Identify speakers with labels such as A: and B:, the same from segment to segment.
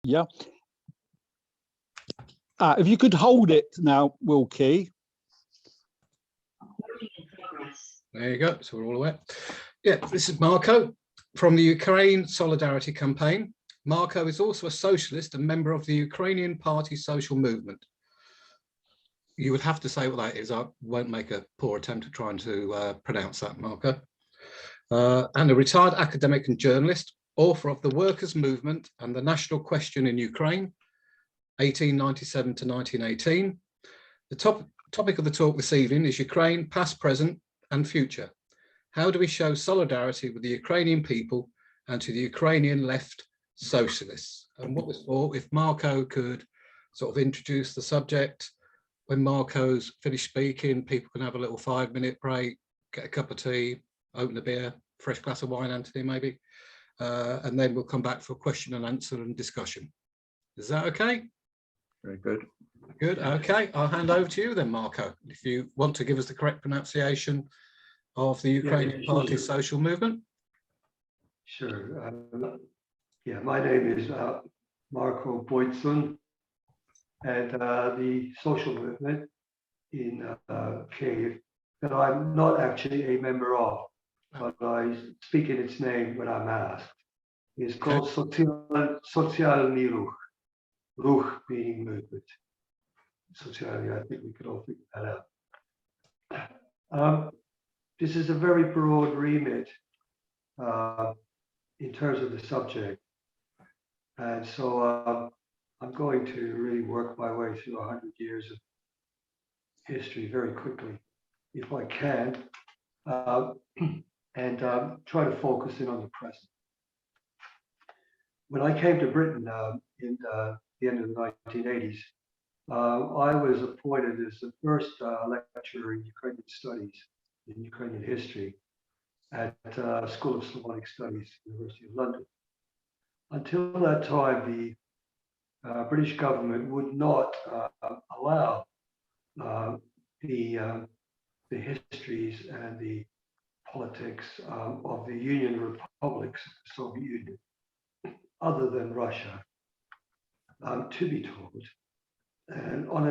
A: Yeah. If you could hold it now, Wilkie.
B: There you go. So we're all aware. Yeah, this is Marko from the Ukraine Solidarity Campaign. Marko is also a socialist and member of the Ukrainian Party Social Movement. You would have to say what that is. I won't make a poor attempt at trying to pronounce that, Marko. And a retired academic and journalist, author of The Workers' Movement and the National Question in Ukraine, 1897 to 1918. The topic of the talk this evening is Ukraine, past, present and future. How do we show solidarity with the Ukrainian people and to the Ukrainian left socialists? And what was thought if Marko could sort of introduce the subject. When Marko's finished speaking, people can have a little 5-minute break, get a cup of tea, open a beer, fresh glass of wine, Anthony, maybe. And then we'll come back for question and answer and discussion. Is that okay?
C: Very good.
B: Good, okay. I'll hand over to you then, Marko, if you want to give us the correct pronunciation of the Ukrainian Party Social Movement.
D: Sure. My name is Marko Bojcun, and the social movement in Kyiv that I'm not actually a member of, but I speak in its name when I'm asked, is called Socialny Ruch. Ruch meaning movement. Socialny, I think we could all figure that out. This is a very broad remit in terms of the subject. And so I'm going to really work my way through 100 years of history very quickly, if I can, and try to focus in on the present. When I came to Britain in the end of the 1980s, I was appointed as the first lecturer in Ukrainian studies, in Ukrainian history, at School of Slavonic Studies, University of London. Until that time, the British government would not allow the histories and the politics of the Union republics of the Soviet Union, other than Russia, to be told. And on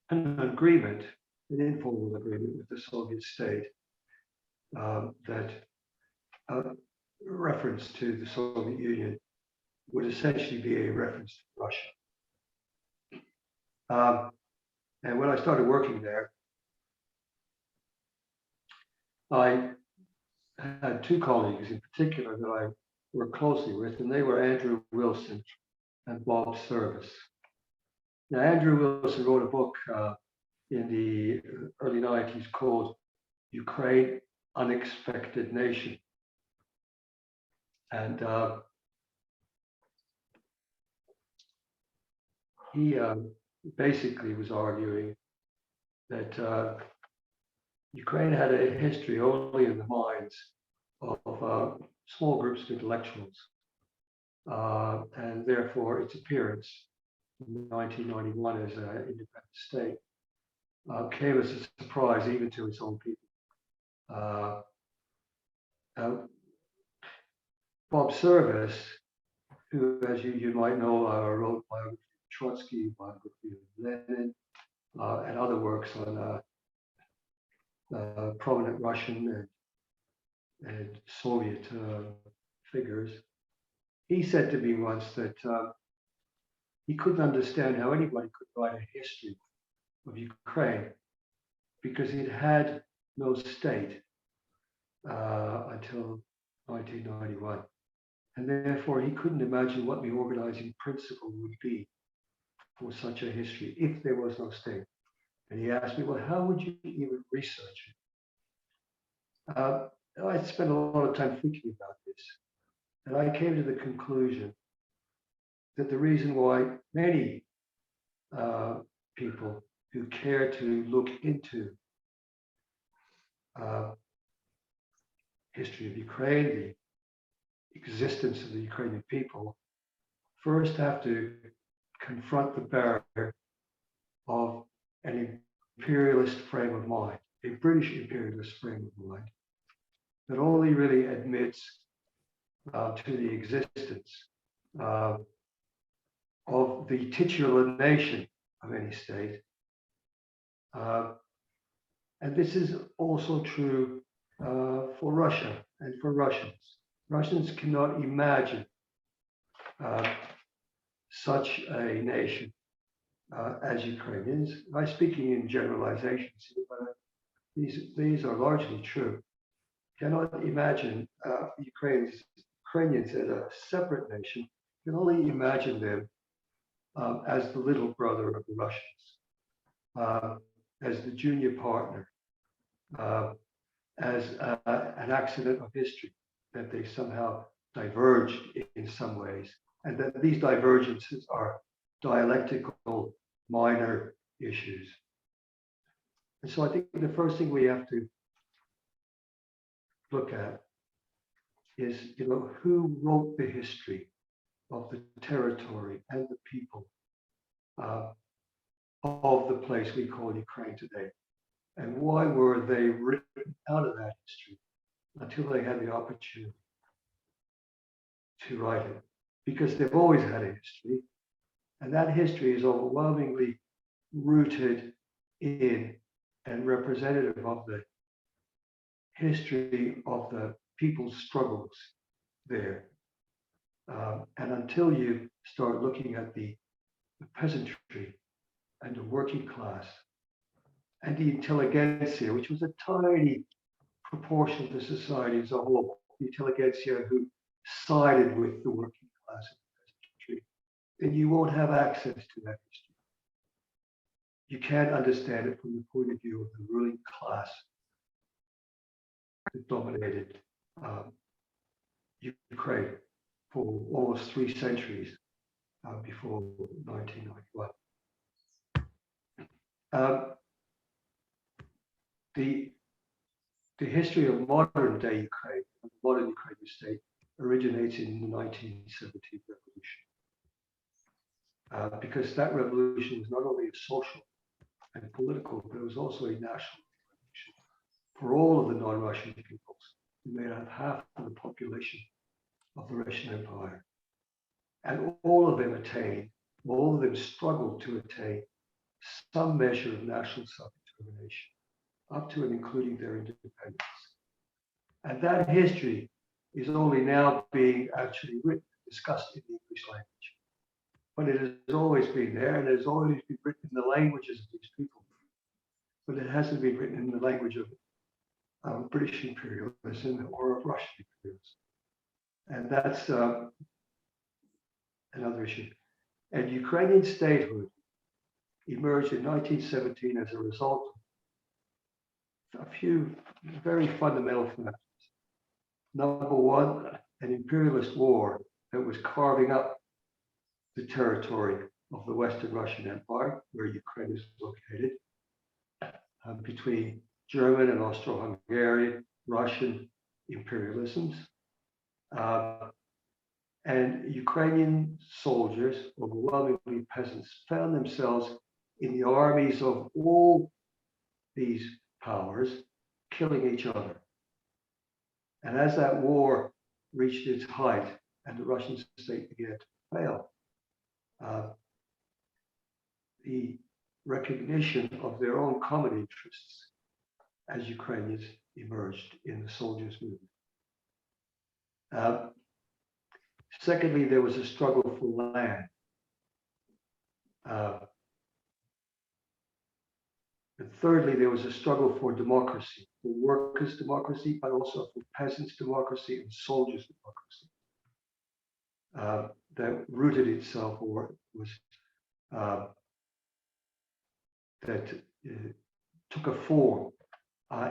D: an agreement, an informal agreement with the Soviet state, that reference to the Soviet Union would essentially be a reference to Russia. And when I started working there, I had two colleagues in particular that I worked closely with, and they were Andrew Wilson and Bob Service. Now, Andrew Wilson wrote a book in the early 90s called Ukraine, Unexpected Nation. And he basically was arguing that Ukraine had a history only in the minds of small groups of intellectuals, and therefore its appearance in 1991 as an independent state came as a surprise even to its own people. Bob Service, who, as you might know, wrote biography of Trotsky, biography of Lenin, and other works on prominent Russian and Soviet figures. He said to me once that he couldn't understand how anybody could write a history of Ukraine because it had no state until 1991. And therefore, he couldn't imagine what the organizing principle would be for such a history if there was no state. And he asked me, well, how would you even research it? I spent a lot of time thinking about this. And I came to the conclusion that the reason why many people who care to look into history of Ukraine, the existence of the Ukrainian people, first have to confront the barrier of an imperialist frame of mind, a British imperialist frame of mind, that only really admits to the existence of of the titular nation of any state. And this is also true for Russia and for Russians. Russians cannot imagine such a nation as Ukrainians. I'm speaking in generalizations here, but these are largely true. Cannot imagine Ukrainians as a separate nation. Can only imagine them as the little brother of the Russians, as the junior partner, as an accident of history, that they somehow diverged in some ways, and that these divergences are dialectical minor issues. And so I think the first thing we have to look at is, who wrote the history of the territory and the people of the place we call Ukraine today, and why were they written out of that history until they had the opportunity to write it? Because they've always had a history, and that history is overwhelmingly rooted in and representative of the history of the people's struggles there. And until you start looking at the peasantry and the working class and the intelligentsia, which was a tiny proportion of the society as a whole, the intelligentsia who sided with the working class and peasantry, then you won't have access to that history. You can't understand it from the point of view of the ruling class that dominated Ukraine for almost 3 centuries before 1991. The history of modern day Ukraine, the modern Ukrainian state, originates in the 1917 revolution. Because that revolution was not only a social and political, but it was also a national revolution for all of the non-Russian peoples who made up half of the population of the Russian Empire. And all of them struggled to attain some measure of national self-determination, up to and including their independence. And that history is only now being actually written, discussed in the English language. But it has always been there, and it has always been written in the languages of these people. But it hasn't been written in the language of British imperialism or of Russian imperialism. And that's another issue. And Ukrainian statehood emerged in 1917 as a result of a few very fundamental factors. Number one, an imperialist war that was carving up the territory of the Western Russian Empire, where Ukraine is located, between German and Austro-Hungarian, Russian imperialisms. And Ukrainian soldiers, overwhelmingly peasants, found themselves in the armies of all these powers, killing each other. And as that war reached its height and the Russian state began to fail, the recognition of their own common interests as Ukrainians emerged in the soldiers' movement. Secondly, there was a struggle for land. And thirdly, there was a struggle for democracy, for workers' democracy, but also for peasants' democracy and soldiers' democracy, that rooted itself or was that took a form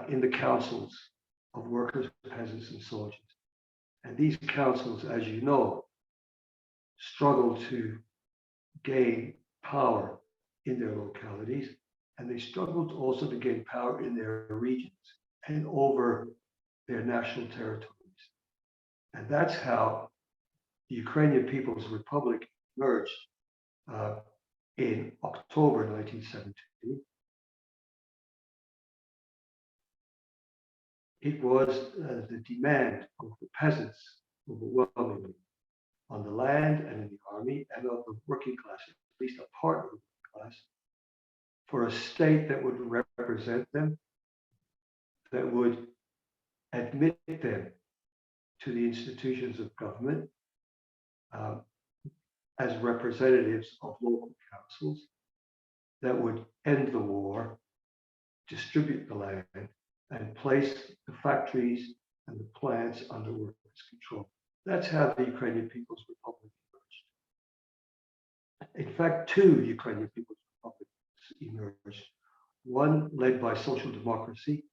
D: in the councils of workers, peasants, and soldiers. And these councils, as you know, struggled to gain power in their localities, and they struggled also to gain power in their regions and over their national territories. And that's how the Ukrainian People's Republic emerged in October 1917. It was the demand of the peasants overwhelmingly on the land and in the army, and of the working class, at least a part of the working class, for a state that would represent them, that would admit them to the institutions of government as representatives of local councils, that would end the war, distribute the land, and place the factories and the plants under workers' control. That's how the Ukrainian People's Republic emerged. In fact, two Ukrainian People's Republics emerged. One led by social democracy,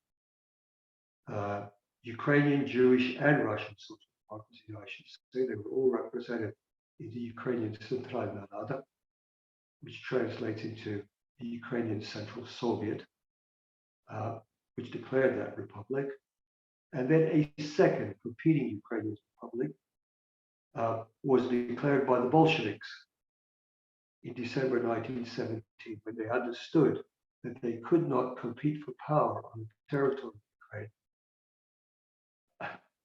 D: Ukrainian, Jewish, and Russian social democracy, I should say. They were all represented in the Ukrainian Centralna Rada, which translates into the Ukrainian Central Soviet, which declared that republic. And then a second competing Ukrainian republic was declared by the Bolsheviks in December 1917, when they understood that they could not compete for power on the territory of Ukraine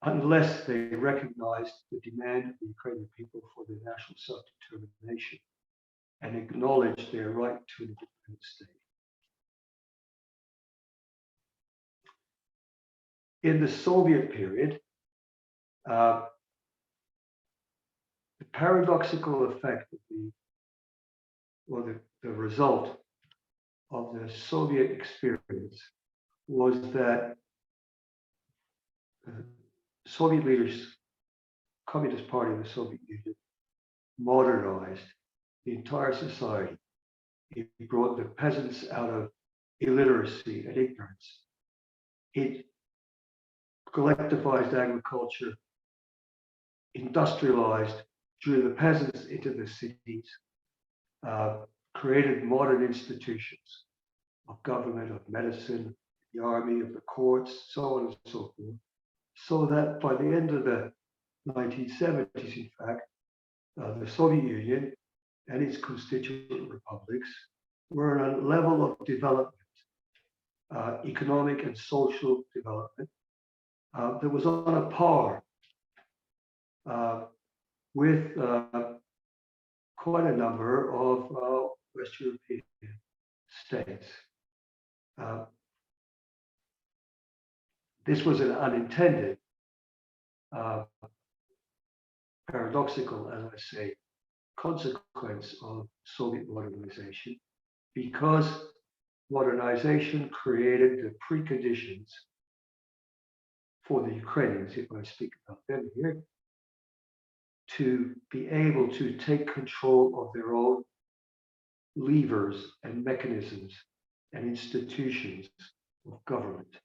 D: unless they recognized the demand of the Ukrainian people for their national self-determination and acknowledged their right to an independent state. In the Soviet period, the paradoxical effect of the result of the Soviet experience was that Soviet leaders, Communist Party of the Soviet Union, modernized the entire society. It brought the peasants out of illiteracy and ignorance. It collectivized agriculture, industrialized, drew the peasants into the cities, created modern institutions of government, of medicine, the army, of the courts, so on and so forth, so that by the end of the 1970s, in fact, the Soviet Union and its constituent republics were on a level of development, economic and social development, that was on a par with quite a number of West European states. This was an unintended, paradoxical, as I say, consequence of Soviet modernization, because modernization created the preconditions for the Ukrainians, if I speak about them here, to be able to take control of their own levers and mechanisms and institutions of government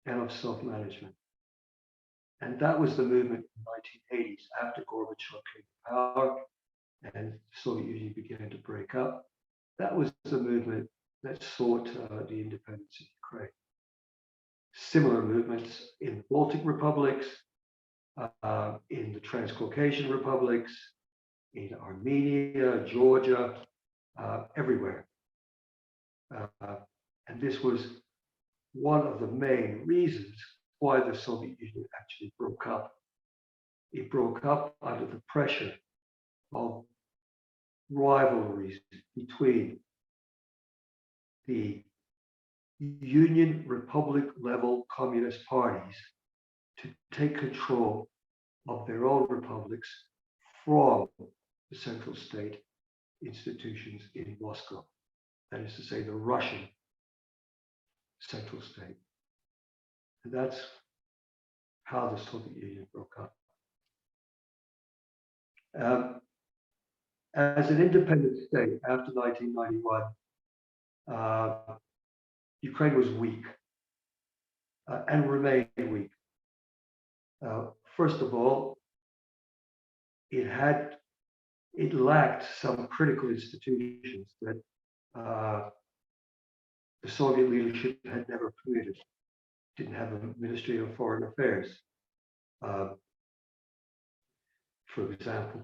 D: and of self-management. And that was the movement in the 1980s, after Gorbachev came to power and the Soviet Union began to break up. That was the movement that sought the independence of Ukraine. Similar movements in the Baltic republics, in the Transcaucasian republics, in Armenia, Georgia, everywhere. And this was one of the main reasons why the Soviet Union actually broke up. It broke up under the pressure of rivalries between the Union Republic level communist parties to take control of their own republics from the central state institutions in Moscow. That is to say, the Russian central state. And that's how the Soviet Union broke up. As an independent state after 1991, Ukraine was weak and remained weak. First of all, it lacked some critical institutions that the Soviet leadership had never created. Didn't have a Ministry of Foreign Affairs, for example.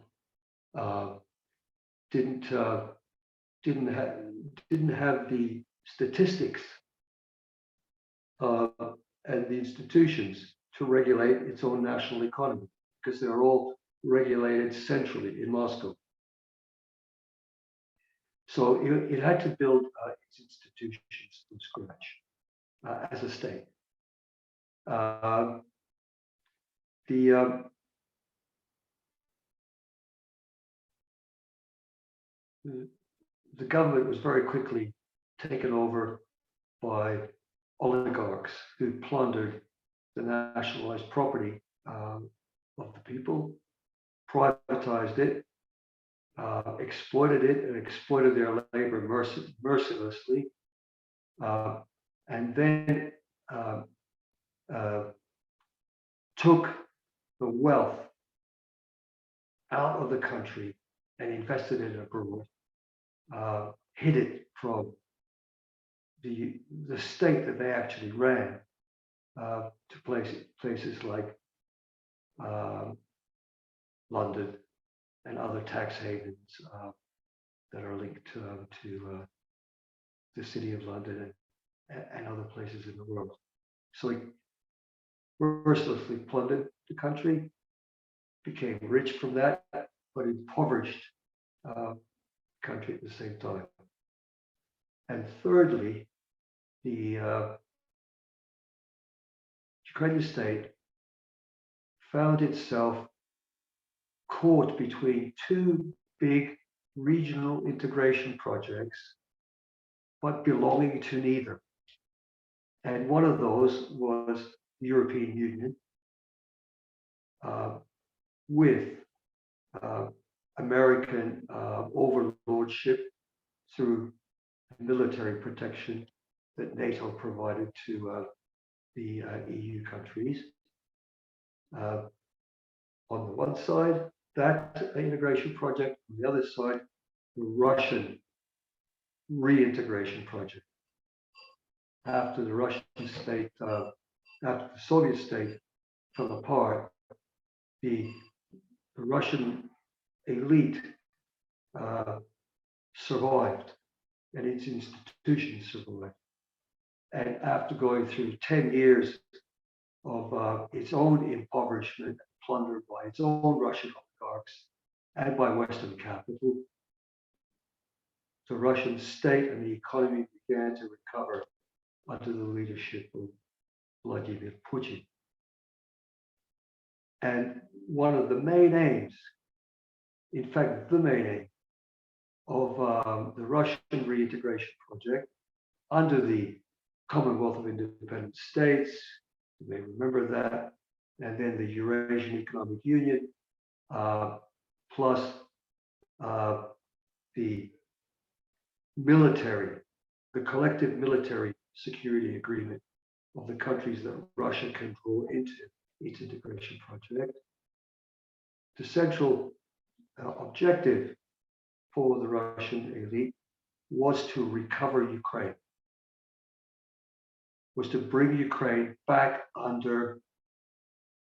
D: Didn't have the statistics and the institutions to regulate its own national economy, because they were all regulated centrally in Moscow. So it had to build its institutions from scratch as a state. The government was very quickly taken over by oligarchs who plundered the nationalized property of the people, privatized it, exploited it, and exploited their labor mercilessly, and then took the wealth out of the country and invested it abroad, hid it from the state that they actually ran, to places like London and other tax havens that are linked to the city of London and other places in the world. So he mercilessly plundered the country, became rich from that, but impoverished the country at the same time. And thirdly, the Ukrainian state found itself caught between two big regional integration projects, but belonging to neither. And one of those was the European Union, with American overlordship through military protection that NATO provided to the EU countries. On the one side, that integration project; on the other side, the Russian reintegration project. After the Russian state, after the Soviet state fell apart, the Russian elite survived, and its institutions survived. And after going through 10 years of its own impoverishment, plundered by its own Russian oligarchs and by Western capital, the Russian state and the economy began to recover under the leadership of Vladimir Putin. And one of the main aims, in fact, the main aim of the Russian reintegration project under the Commonwealth of Independent States, you may remember that, and then the Eurasian Economic Union, plus the military, the collective military security agreement of the countries that Russia can draw into its integration project. The central objective for the Russian elite was to recover Ukraine, was to bring Ukraine back under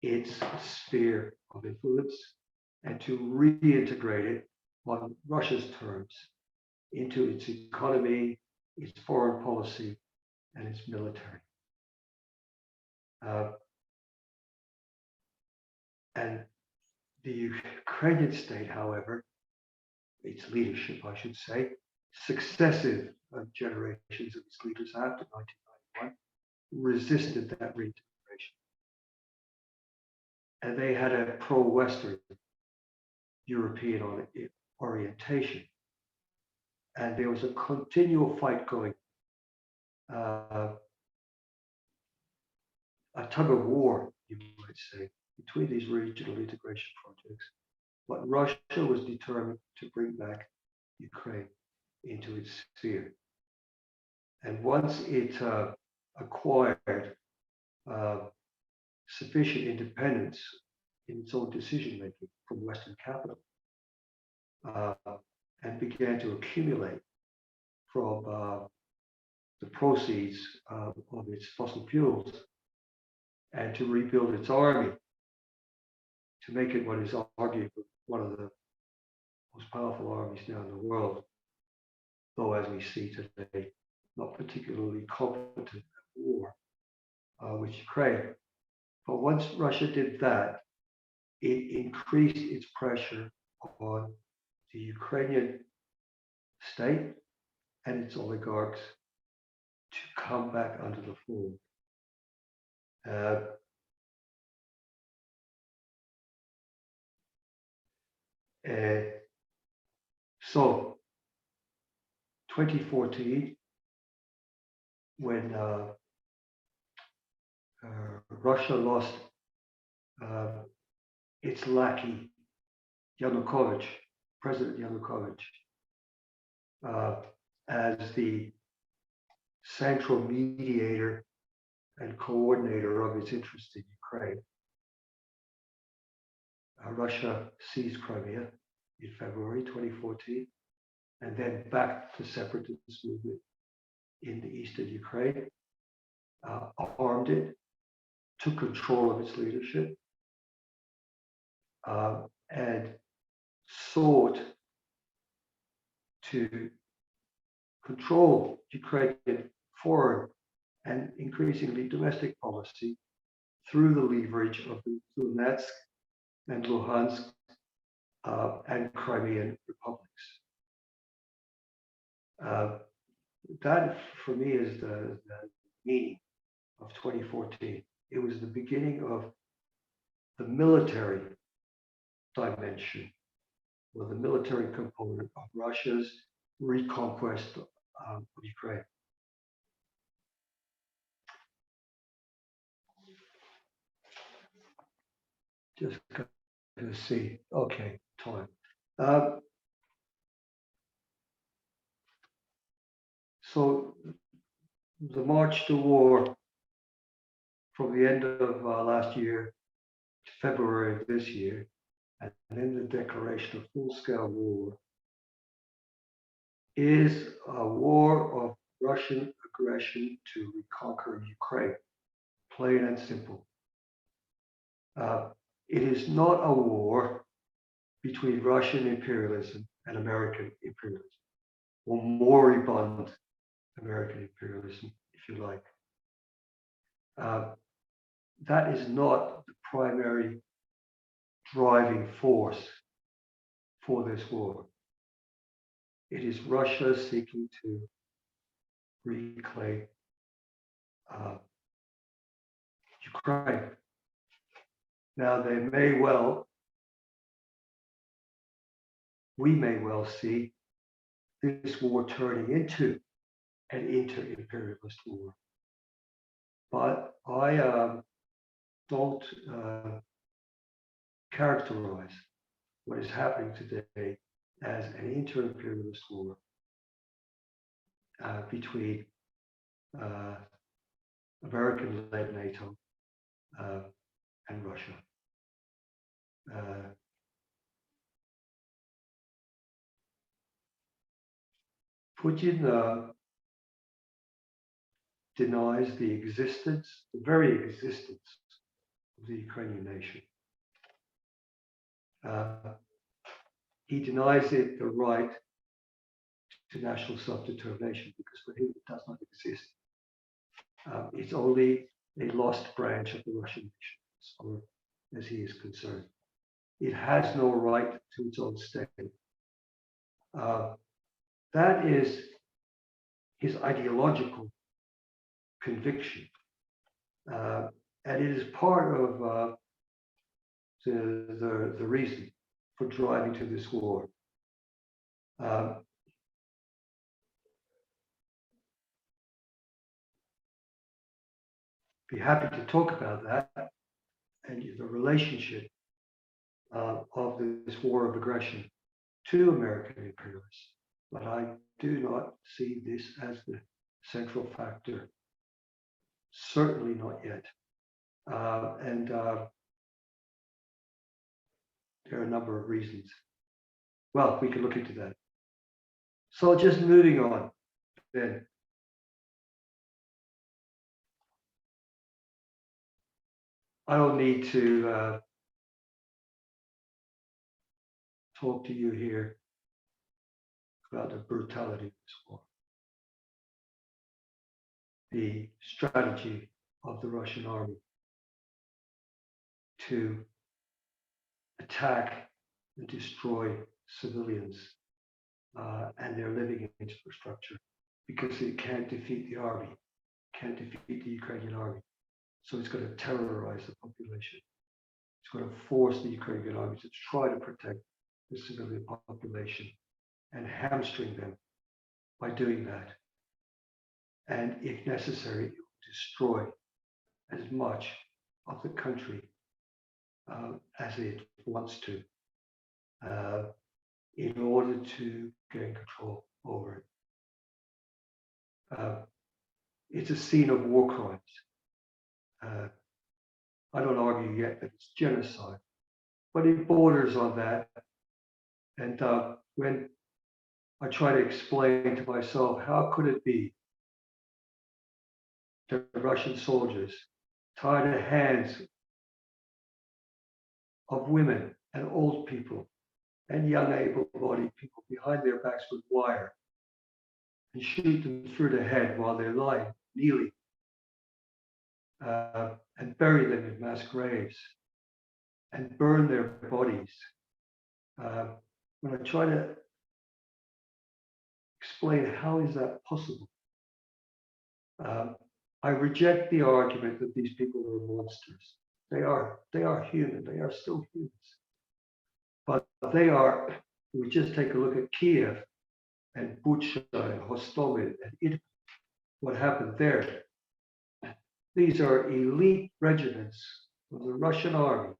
D: its sphere of influence and to reintegrate it on Russia's terms into its economy, its foreign policy, and its military. And the Ukrainian state, however, its leadership, I should say, successive generations of its leaders after 1991 resisted that reintegration. And they had a pro-Western European orientation. And there was a continual fight going, a tug of war, you might say, between these regional integration projects. But Russia was determined to bring back Ukraine into its sphere. And once it acquired sufficient independence in its own decision-making from Western capital, and began to accumulate from the proceeds of its fossil fuels, and to rebuild its army, to make it what is arguably one of the most powerful armies now in the world, though as we see today, not particularly competent at war with Ukraine. But once Russia did that, it increased its pressure on the Ukrainian state and its oligarchs to come back under the fold. So 2014, when Russia lost its lackey, Yanukovych, President Yanukovych, as the central mediator and coordinator of its interests in Ukraine. Russia seized Crimea in February 2014 and then backed the separatist movement in the eastern Ukraine, armed it, took control of its leadership, and sought to control Ukrainian foreign and increasingly domestic policy through the leverage of the Donetsk and Luhansk and Crimean republics. That, for me, is the meaning of 2014. It was the beginning of the military dimension, or the military component of Russia's reconquest of Ukraine. Just going to see, okay, time. So the march to war from the end of last year to February of this year, and then the declaration of full-scale war, is a war of Russian aggression to reconquer Ukraine, plain and simple. It is not a war between Russian imperialism and American imperialism, or moribund American imperialism, if you like. That is not the primary driving force for this war. It is Russia seeking to reclaim Ukraine. Now, we may well see this war turning into an inter-imperialist war. But I don't characterize what is happening today as an inter-imperialist war between American-led NATO and Russia. Putin denies the very existence of the Ukrainian nation. He denies it the right to national self-determination because for him it does not exist. It's only a lost branch of the Russian nation, as far as he is concerned. It has no right to its own state. That is his ideological conviction. And it is part of the reason for driving to this war. Be happy to talk about that and the relationship of this war of aggression to American imperialists. But I do not see this as the central factor. Certainly not yet. And there are a number of reasons. Well, we can look into that. So just moving on then. I don't need to talk to you here about the brutality of this war. The strategy of the Russian army to attack and destroy civilians and their living infrastructure because it can't defeat the army, can't defeat the Ukrainian army. So it's going to terrorize the population. It's going to force the Ukrainian army to try to protect the civilian population and hamstring them by doing that. And if necessary, it will destroy as much of the country as it wants to in order to gain control over it. It's a scene of war crimes. I don't argue yet that it's genocide, but it borders on that. And when I try to explain to myself, how could it be that the Russian soldiers tie the hands of women and old people and young able-bodied people behind their backs with wire and shoot them through the head while they're lying, kneeling, and bury them in mass graves and burn their bodies. When I try to explain how is that possible, I reject the argument that these people are monsters. They are human. They are still humans. But they are, we just take a look at Kiev and Bucha and Hostomel and Idlib, what happened there. These are elite regiments of the Russian army,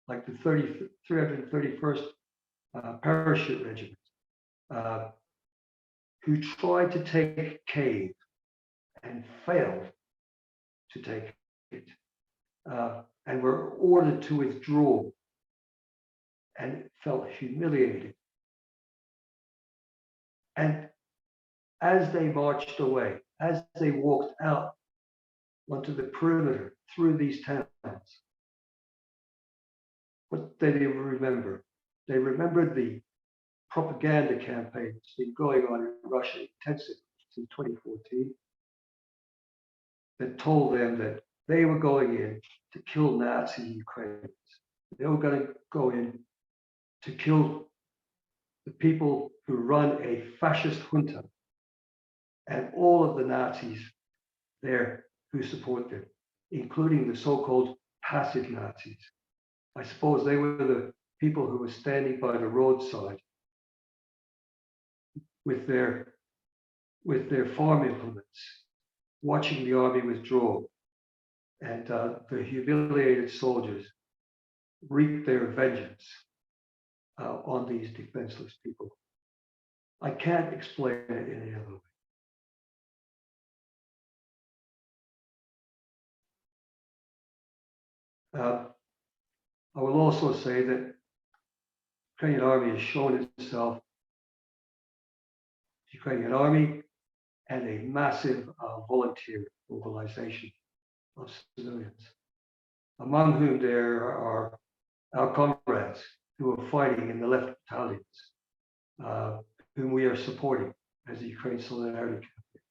D: like the 331st Parachute Regiment, who tried to take Kiev and failed to take it, and were ordered to withdraw and felt humiliated. And as they marched away, as they walked out onto the perimeter through these towns, what did they remember? They remembered the propaganda campaign that's been going on in Russia intensively since 2014 that told them that they were going in to kill Nazi Ukrainians. They were going to go in to kill the people who run a fascist junta and all of the Nazis there who support them, including the so-called passive Nazis. I suppose they were the people who were standing by the roadside with their farm implements, watching the army withdraw, and the humiliated soldiers reap their vengeance on these defenseless people. I can't explain it in any other way. I will also say that the Ukrainian army has shown itself, the Ukrainian army, and a massive volunteer mobilization of civilians, among whom there are our comrades who are fighting in the left battalions, whom we are supporting as the Ukraine Solidarity Campaign,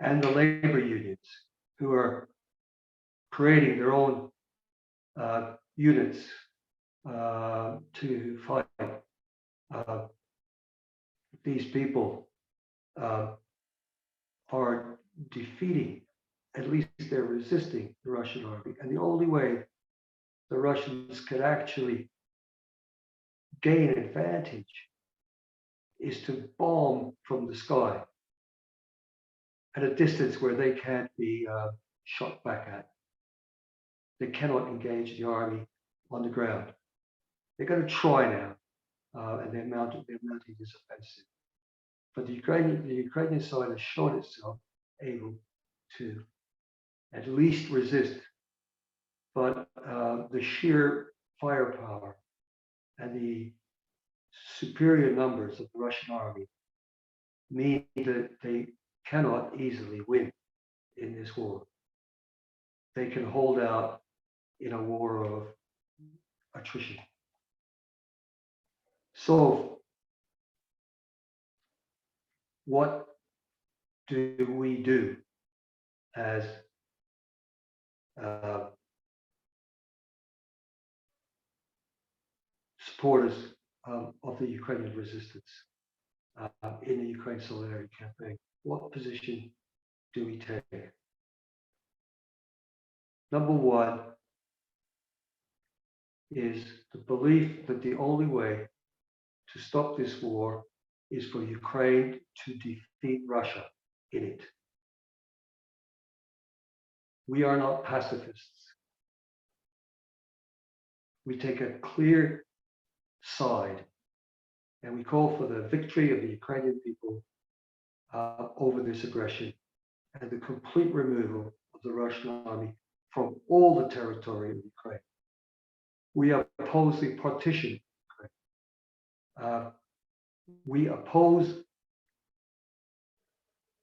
D: and the labor unions who are creating their own units to fight. These people are defeating, at least they're resisting the Russian army. And the only way the Russians could actually gain advantage is to bomb from the sky at a distance where they can't be shot back at. They cannot engage the army on the ground. They're going to try now, and they're mounting this offensive. But the Ukrainian side has shown itself able to at least resist. But the sheer firepower and the superior numbers of the Russian army mean that they cannot easily win in this war. They can hold out in a war of attrition. So, what do we do as supporters of the Ukrainian resistance in the Ukraine Solidarity Campaign. What position do we take? Number one is the belief that the only way to stop this war is for Ukraine to defeat Russia in it. We are not pacifists. We take a clear side and we call for the victory of the Ukrainian people over this aggression and the complete removal of the Russian army from all the territory of Ukraine. We oppose the partition of Ukraine. We oppose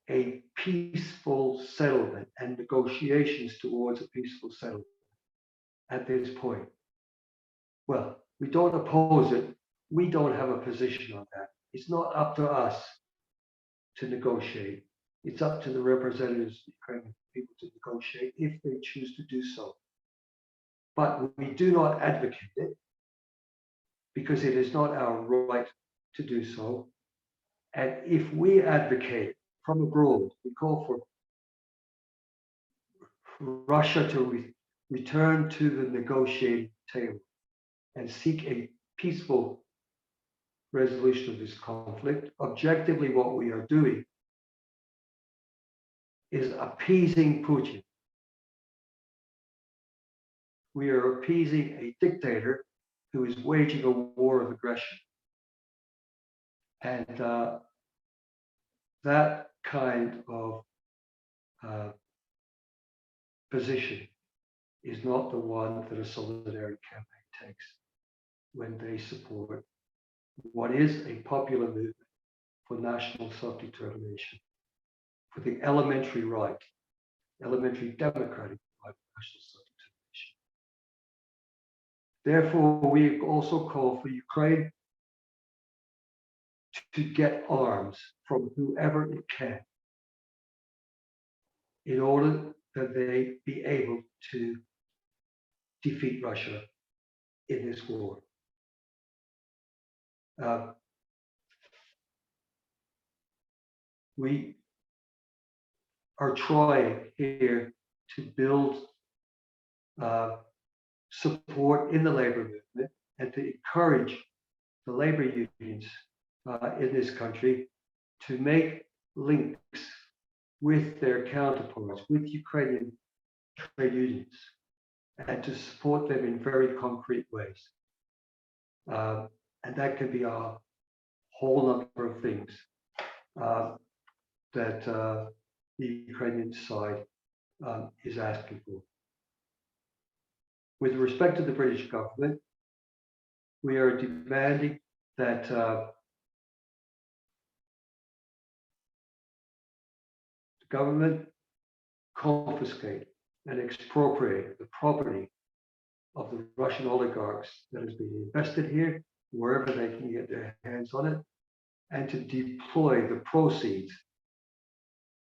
D: a peaceful settlement and negotiations towards a peaceful settlement at this point. Well, we don't oppose it. We don't have a position on that. It's not up to us to negotiate. It's up to the representatives of the Ukrainian people to negotiate if they choose to do so. But we do not advocate it because it is not our right to do so. And if we advocate from abroad, we call for Russia to return to the negotiating table and seek a peaceful resolution of this conflict. Objectively, what we are doing is appeasing Putin. We are appeasing a dictator who is waging a war of aggression. And that kind of position is not the one that a Solidarity Campaign takes when they support what is a popular movement for national self-determination, for the elementary right, elementary democratic right of national self-determination. Therefore, we also call for Ukraine to get arms from whoever it can in order that they be able to defeat Russia in this war. We are trying here to build support in the labor movement and to encourage the labor unions in this country to make links with their counterparts, with Ukrainian trade unions, and to support them in very concrete ways. And that can be a whole number of things that the Ukrainian side is asking for. With respect to the British government, we are demanding that the government confiscate and expropriate the property of the Russian oligarchs that has been invested here, wherever they can get their hands on it, and to deploy the proceeds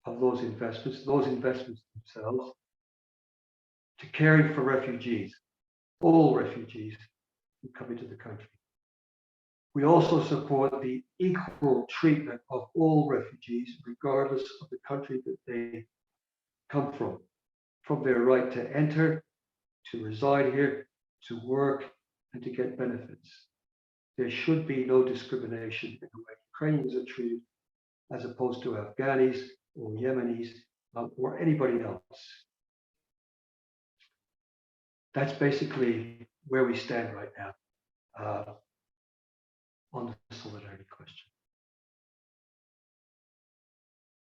D: of those investments themselves, to caring for refugees, all refugees who come into the country. We also support the equal treatment of all refugees, regardless of the country that they come from their right to enter, to reside here, to work, and to get benefits. There should be no discrimination in the way Ukrainians are treated, as opposed to Afghanis or Yemenis or anybody else. That's basically where we stand right now on the solidarity question.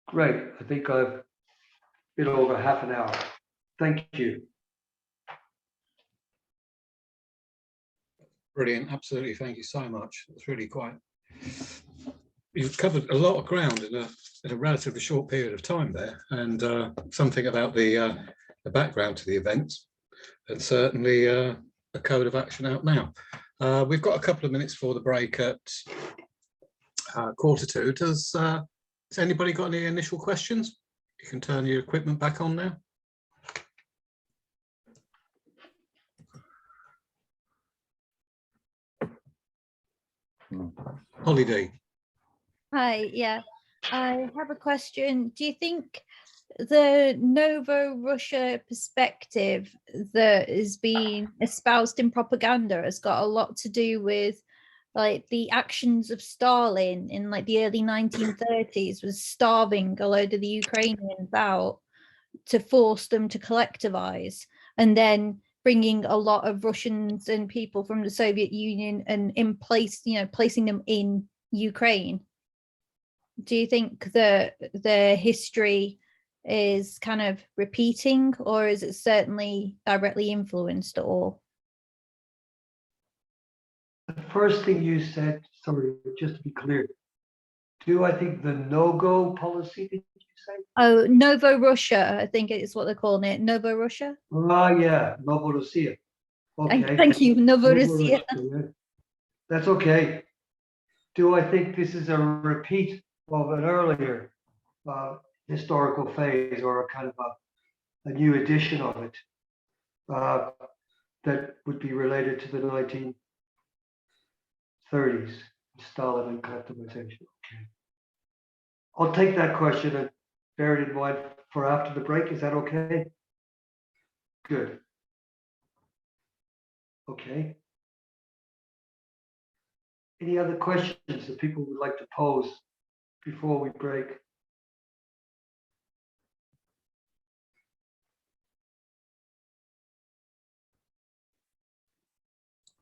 D: Great, I think I've been over half an hour. Thank you.
B: Brilliant, absolutely, thank you so much. It's really quite, you've covered a lot of ground in a relatively short period of time there, and something about the background to the event, and certainly a code of action out now. We've got a couple of minutes for the break at 1:45. Has anybody got any initial questions? You can turn your equipment back on now. Holly D.
C: Hi, yeah. I have a question. Do you think the Novo-Russia perspective that is being espoused in propaganda has got a lot to do with like the actions of Stalin in like the early 1930s, was starving a load of the Ukrainians out to force them to collectivize, and then bringing a lot of Russians and people from the Soviet Union and in place, placing them in Ukraine? Do you think that the history is kind of repeating, or is it certainly directly influenced at all?
D: The first thing you said, sorry, just to be clear, do I think the no-go policy, did you say?
C: Oh, Novo-Russia, I think it's what they're calling it. Novo-Russia?
D: Ah, yeah, Novorossiya. Okay.
C: Thank you, Novorossiya.
D: Yeah. That's okay. Do I think this is a repeat of an earlier historical phase, or a kind of a new edition of it that would be related to the 1930s, Stalin and collectivization? Okay. I'll take that question and bear it in mind for after the break. Is that okay? Good. Okay. Any other questions that people would like to pose before we break?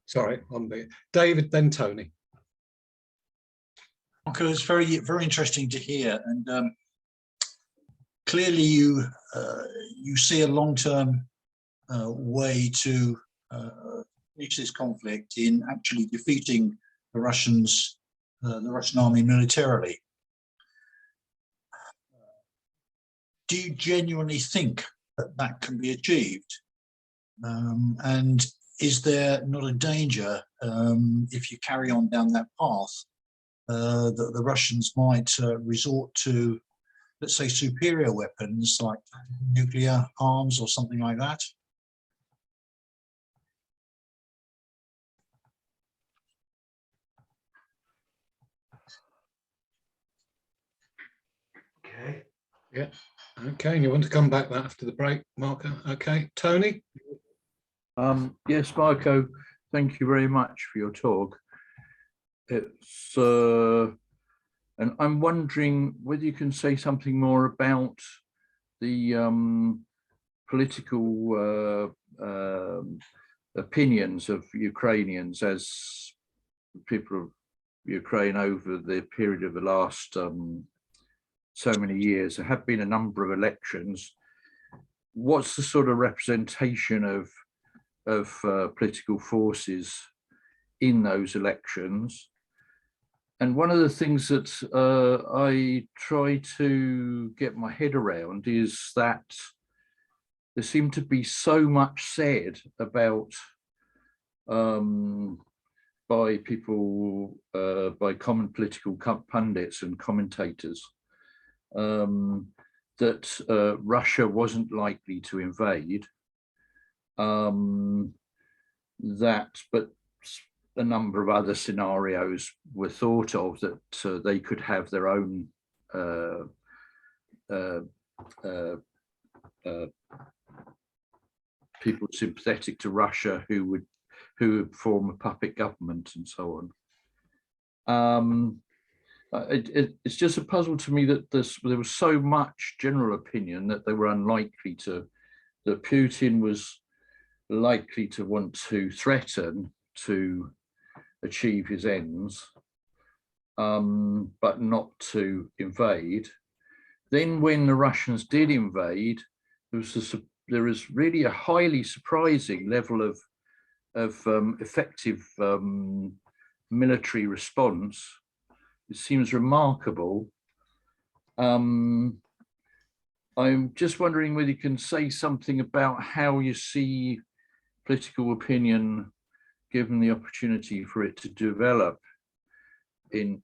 B: Sorry, I'm there. David, then Tony.
E: Marko, it's very, very interesting to hear, and clearly you see a long-term way to finish this conflict in actually defeating the Russians, the Russian army militarily. Do you genuinely think that that can be achieved? And is there not a danger if you carry on down that path that the Russians might resort to, let's say, superior weapons like nuclear arms or something like that?
D: Okay.
B: Yeah. Okay. And you want to come back after the break, Marko? Okay. Tony?
F: Yes, Marko, thank you very much for your talk. It's and I'm wondering whether you can say something more about the political opinions of Ukrainians as people of Ukraine over the period of the last so many years. There have been a number of elections. What's the sort of representation of political forces in those elections? And one of the things that I try to get my head around is that there seemed to be so much said about by people, by common political pundits and commentators, that Russia wasn't likely to invade, but a number of other scenarios were thought of, that they could have their own people sympathetic to Russia who would form a puppet government and so on. It's just a puzzle to me that there was so much general opinion that they were unlikely to, that Putin was likely to want to threaten to achieve his ends, but not to invade. Then when the Russians did invade, there was really a highly surprising level of effective military response. It seems remarkable. I'm just wondering whether you can say something about how you see political opinion, given the opportunity for it to develop in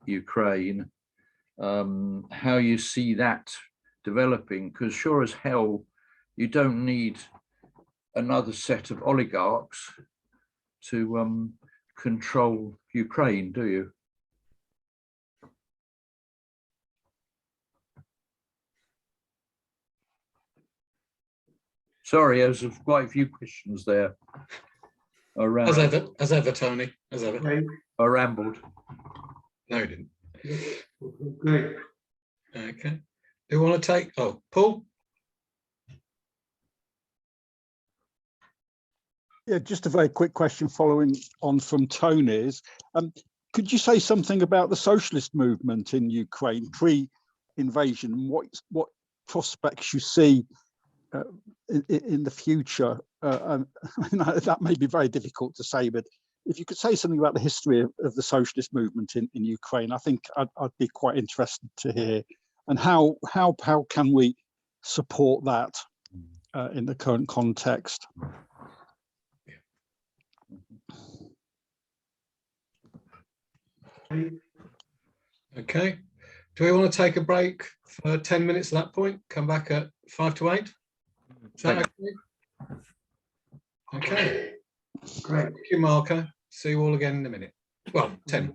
F: Ukraine, how you see that developing, because sure as hell you don't need another set of oligarchs to control Ukraine, do you? Sorry, there's quite a few questions there.
B: As ever, Tony, as ever.
D: Great.
F: I rambled.
B: No, you didn't.
D: Great.
B: Okay. Do you want to take? Oh, Paul.
A: Yeah, just a very quick question following on from Tony's. Could you say something about the socialist movement in Ukraine pre-invasion and what prospects you see in the future? That may be very difficult to say, but if you could say something about the history of the socialist movement in Ukraine, I think I'd be quite interested to hear. And how can we support that in the current context?
B: Okay. Do we want to take a break for 10 minutes at that point? Come back at 5 to 8? Is that okay? Okay.
D: Great.
B: Thank you, Marko. See you all again in a minute. Well, 10.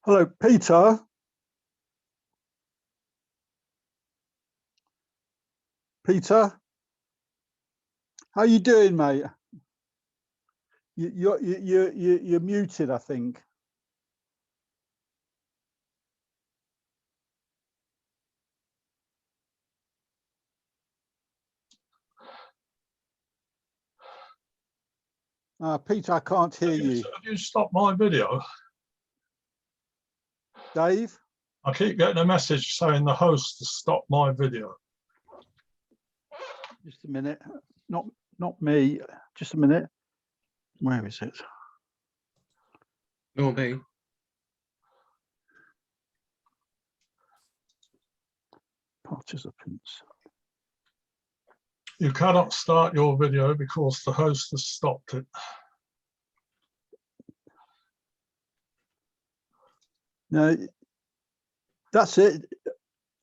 A: Hello, Peter. Peter, how you doing, mate? You're muted, I think. Peter, I can't hear you.
G: Have you stopped my video?
A: Dave?
G: I keep getting a message saying the host has stopped my video.
A: Just a minute. Not me. Just a minute. Where is it?
B: Nor me.
A: Participants.
G: You cannot start your video because the host has stopped it.
A: No, that's it.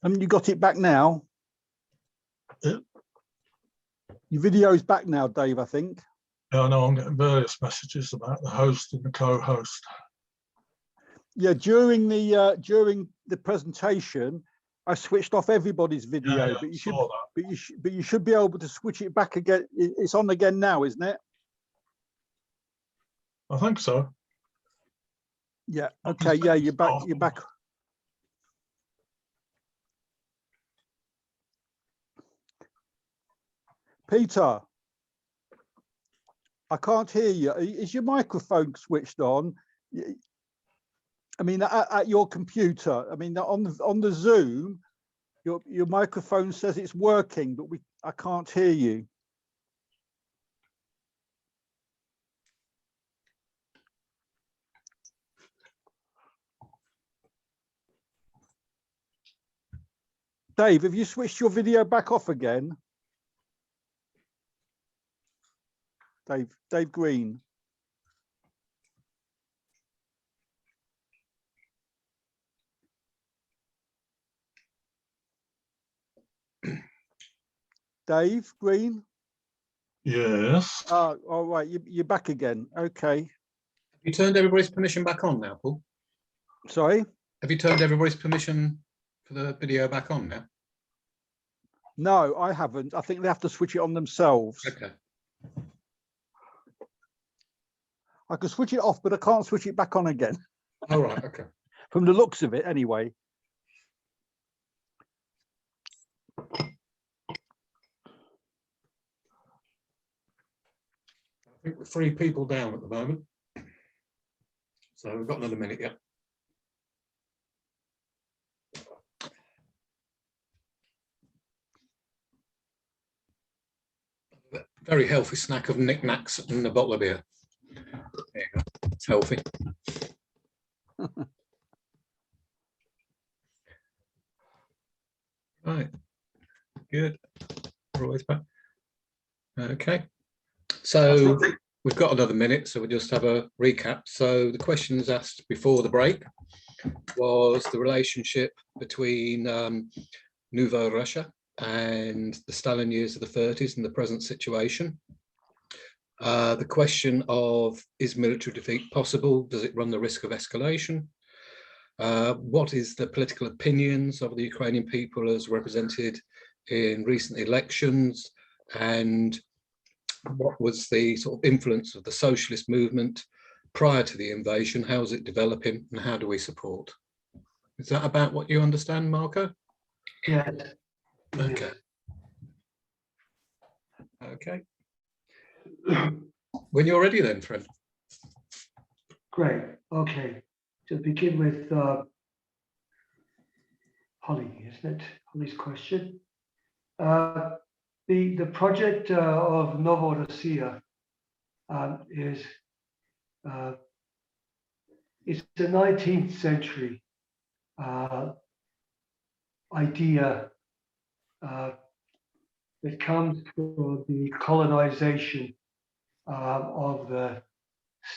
A: You got it back now?
G: Yeah.
A: Your video's back now, Dave, I think.
G: Yeah, I know, I'm getting various messages about the host and the co-host.
A: Yeah, during the presentation, I switched off everybody's video,
G: Yeah,
A: but you should be able to switch it back again. It's on again now, isn't it?
G: I think so.
A: Yeah. Okay. Yeah, you're back. You're back. Peter, I can't hear you. Is your microphone switched on? I mean, at your computer. I mean, on the Zoom, your microphone says it's working, but I can't hear you. Dave, have you switched your video back off again? Dave Green. Dave Green?
G: Yes.
A: All right, you're back again. Okay.
B: Have you turned everybody's permission back on now, Paul?
A: Sorry?
B: Have you turned everybody's permission for the video back on now?
A: No, I haven't. I think they have to switch it on themselves.
B: Okay.
A: I can switch it off, but I can't switch it back on again.
B: All right, okay.
A: From the looks of it, anyway.
B: I think we're 3 people down at the moment. So we've got another minute yet. Very healthy snack of knickknacks and a bottle of beer. There you go. It's healthy. Right. Good. We're always back. Okay. So we've got another minute, so we'll just have a recap. So the questions asked before the break was the relationship between Nouveau Russia and the Stalin years of the 30s and the present situation. The question of, is military defeat possible? Does it run the risk of escalation? What is the political opinions of the Ukrainian people as represented in recent elections? And what was the sort of influence of the socialist movement prior to the invasion? How is it developing and how do we support? Is that about what you understand, Marko?
D: Yeah.
B: Okay. Okay. When you're ready then, friend.
D: Great. Okay. To begin with, Holly, isn't it? Holly's question. The project of Novorossiya is it's a 19th century idea that comes from the colonization of the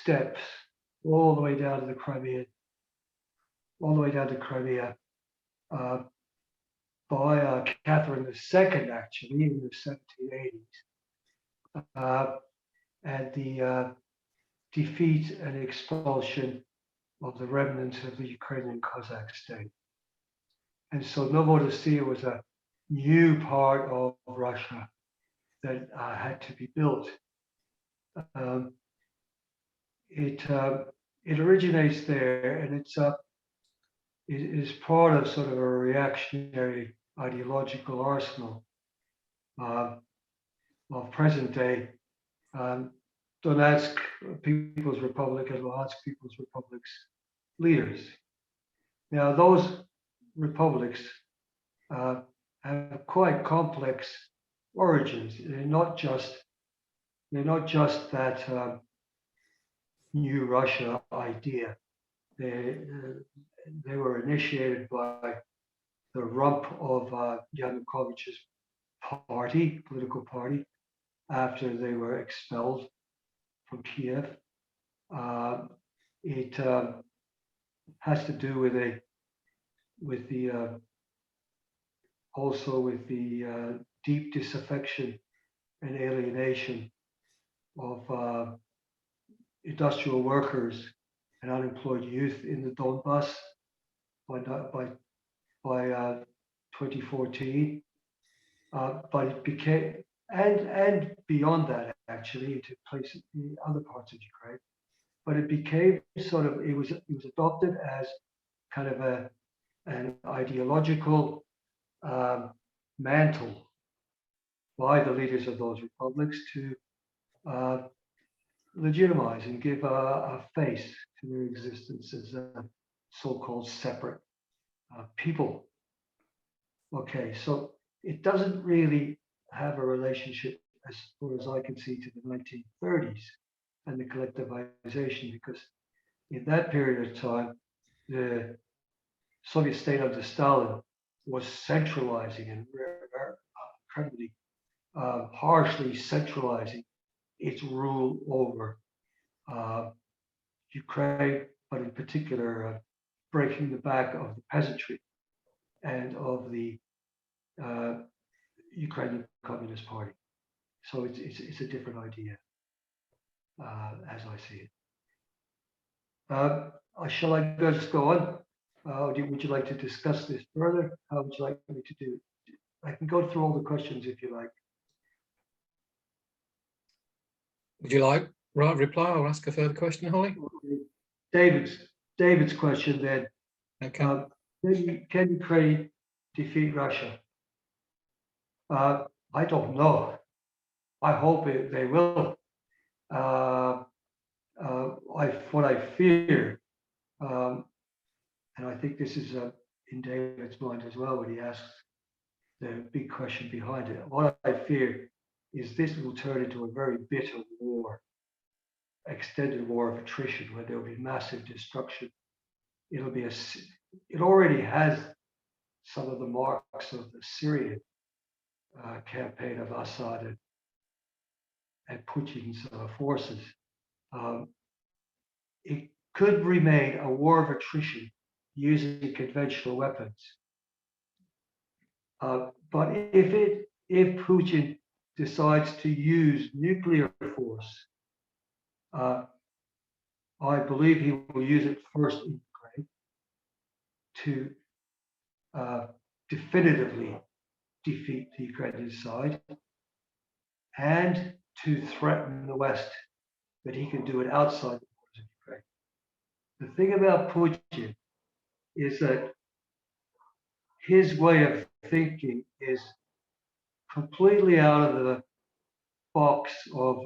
D: steppes all the way down to the Crimea, by Catherine II, actually, in the 1780s, and the defeat and expulsion of the remnants of the Ukrainian Cossack state. And so Novorossiya was a new part of Russia that had to be built. It originates there, and it is part of sort of a reactionary ideological arsenal of present day Donetsk People's Republic and Luhansk People's Republic's leaders. Now, those republics have quite complex origins. They're not just that new Russia idea. They were initiated by the rump of Yanukovych's political party, after they were expelled from Kiev. It has to do with the deep disaffection and alienation of industrial workers and unemployed youth in the Donbass by 2014. But it became, and beyond that, actually, into places in other parts of Ukraine. But it became sort of, it was adopted as kind of an ideological mantle by the leaders of those republics to legitimize and give a face to their existence as a so-called separate people. Okay, so it doesn't really have a relationship, as far as I can see, to the 1930s and the collectivization, because in that period of time, the Soviet state under Stalin was centralizing and incredibly harshly centralizing its rule over Ukraine, but in particular breaking the back of the peasantry and of the Ukrainian Communist Party. So it's a different idea, as I see it. Shall I just go on? Would you like to discuss this further? How would you like me to do it? I can go through all the questions if you like.
B: Would you like reply or ask a further question, Holly?
D: David's question then.
B: Okay.
D: Can Ukraine defeat Russia? I don't know. I hope they will. What I fear, and I think this is in David's mind as well when he asks the big question behind it. What I fear is this will turn into a very bitter war, extended war of attrition, where there will be massive destruction. It already has some of the marks of the Syrian campaign of Assad and Putin's forces. It could remain a war of attrition using conventional weapons. But if Putin decides to use nuclear force, I believe he will use it first in Ukraine to definitively defeat the Ukrainian side and to threaten the West that he can do it outside the borders of Ukraine. The thing about Putin is that his way of thinking is completely out of the box of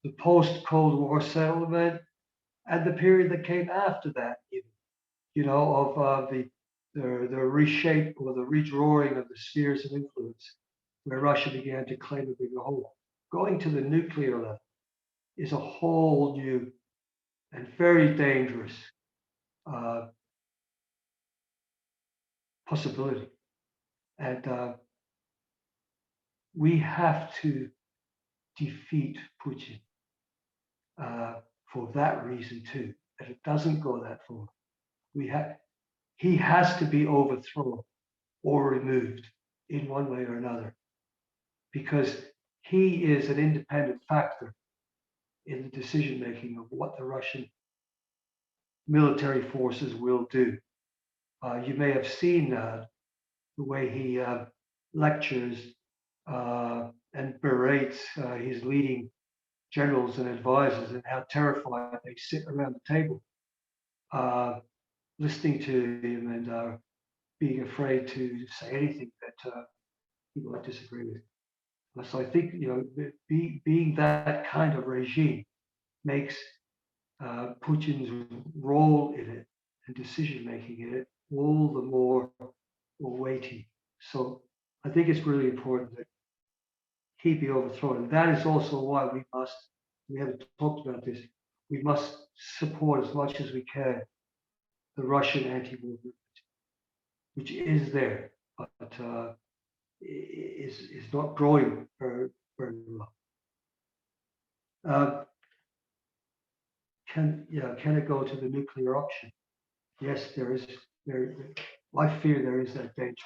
D: the post-Cold War settlement and the period that came after that, of the reshape or the redrawing of the spheres of influence, where Russia began to claim a bigger hold. Going to the nuclear level is a whole new and very dangerous possibility. And we have to defeat Putin for that reason too. That it doesn't go that far. He has to be overthrown or removed in one way or another, because he is an independent factor in the decision making of what the Russian military forces will do. You may have seen the way he lectures and berates his leading generals and advisors, and how terrified they sit around the table, listening to him and being afraid to say anything that he might disagree with. So I think, being that kind of regime makes Putin's role in it and decision making in it all the more weighty. So I think it's really important that he be overthrown. And that is also why we haven't talked about this, we must support as much as we can the Russian anti-war movement, which is there, but is not growing very well. Can it go to the nuclear option? Yes, there is. I fear there is that danger,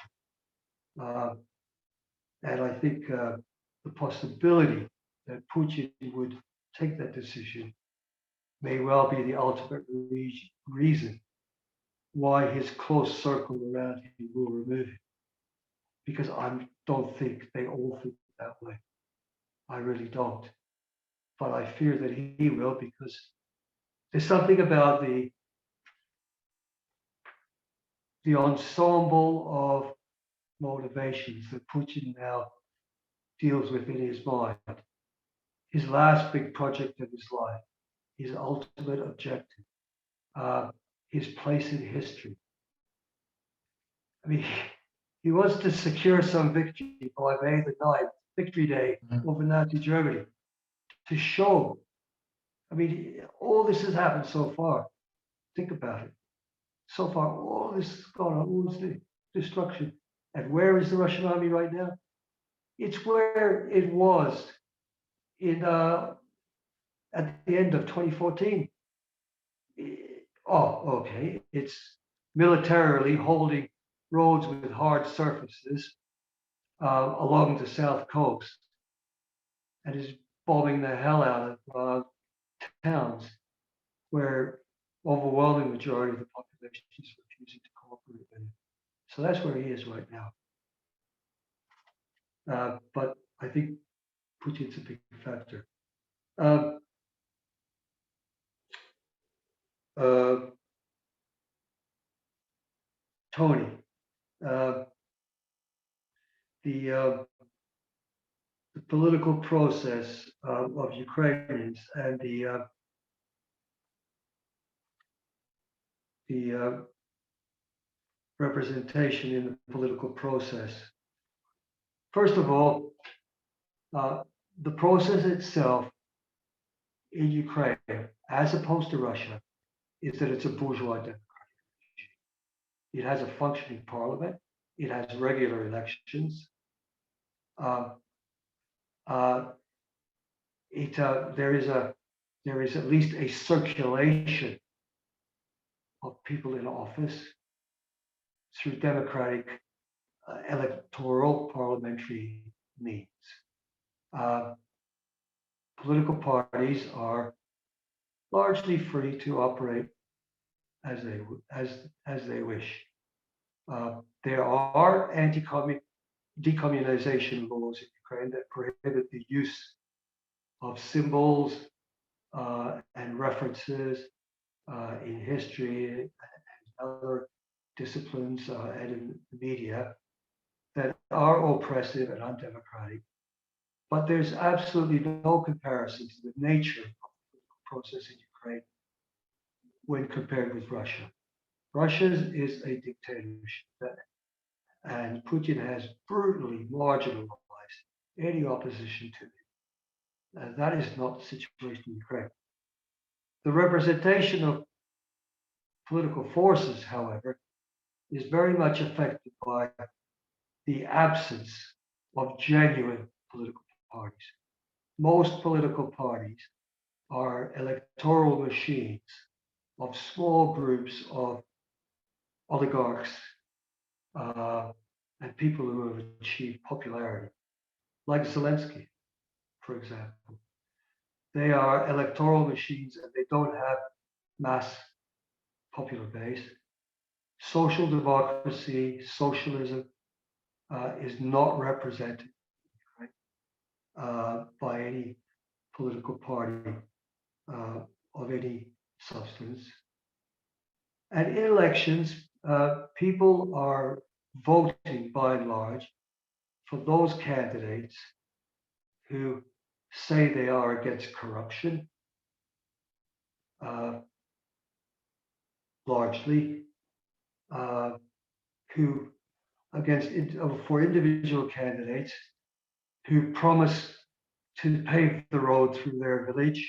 D: and I think the possibility that Putin would take that decision may well be the ultimate reason why his close circle around him will remove him. Because I don't think they all think that way. I really don't. But I fear that he will, because there's something about the ensemble of motivations that Putin now deals with in his mind. His last big project of his life, his ultimate objective, his place in history. I mean, he wants to secure some victory by May the 9th, Victory Day, over Nazi Germany, to show. I mean, all this has happened so far. Think about it. So far, all this has gone on, all this destruction. And where is the Russian army right now? It's where it was in at the end of 2014. Oh, okay. It's militarily holding roads with hard surfaces along the south coast, and is bombing the hell out of towns where overwhelming majority of the population is refusing to cooperate with him. So that's where he is right now. But I think Putin's a big factor. Tony, the political process of Ukrainians and the representation in the political process. First of all, the process itself in Ukraine, as opposed to Russia, is that it's a bourgeois democratic regime. It has a functioning parliament. It has regular elections. There is at least a circulation of people in office through democratic electoral parliamentary means. Political parties are largely free to operate as they wish. There are decommunization laws in Ukraine that prohibit the use of symbols and references in history and other disciplines and in the media that are oppressive and undemocratic. But there's absolutely no comparison to the nature of the political process in Ukraine when compared with Russia. Russia is a dictatorship, and Putin has brutally marginalized any opposition to it. And that is not the situation in Ukraine. The representation of political forces, however, is very much affected by the absence of genuine political parties. Most political parties are electoral machines of small groups of oligarchs and people who have achieved popularity, like Zelensky, for example. They are electoral machines and they don't have mass popular base. Social democracy, socialism is not represented by any political party of any substance. And in elections, people are voting by and large for those candidates who say they are against corruption, largely, who for individual candidates who promise to pave the road through their village,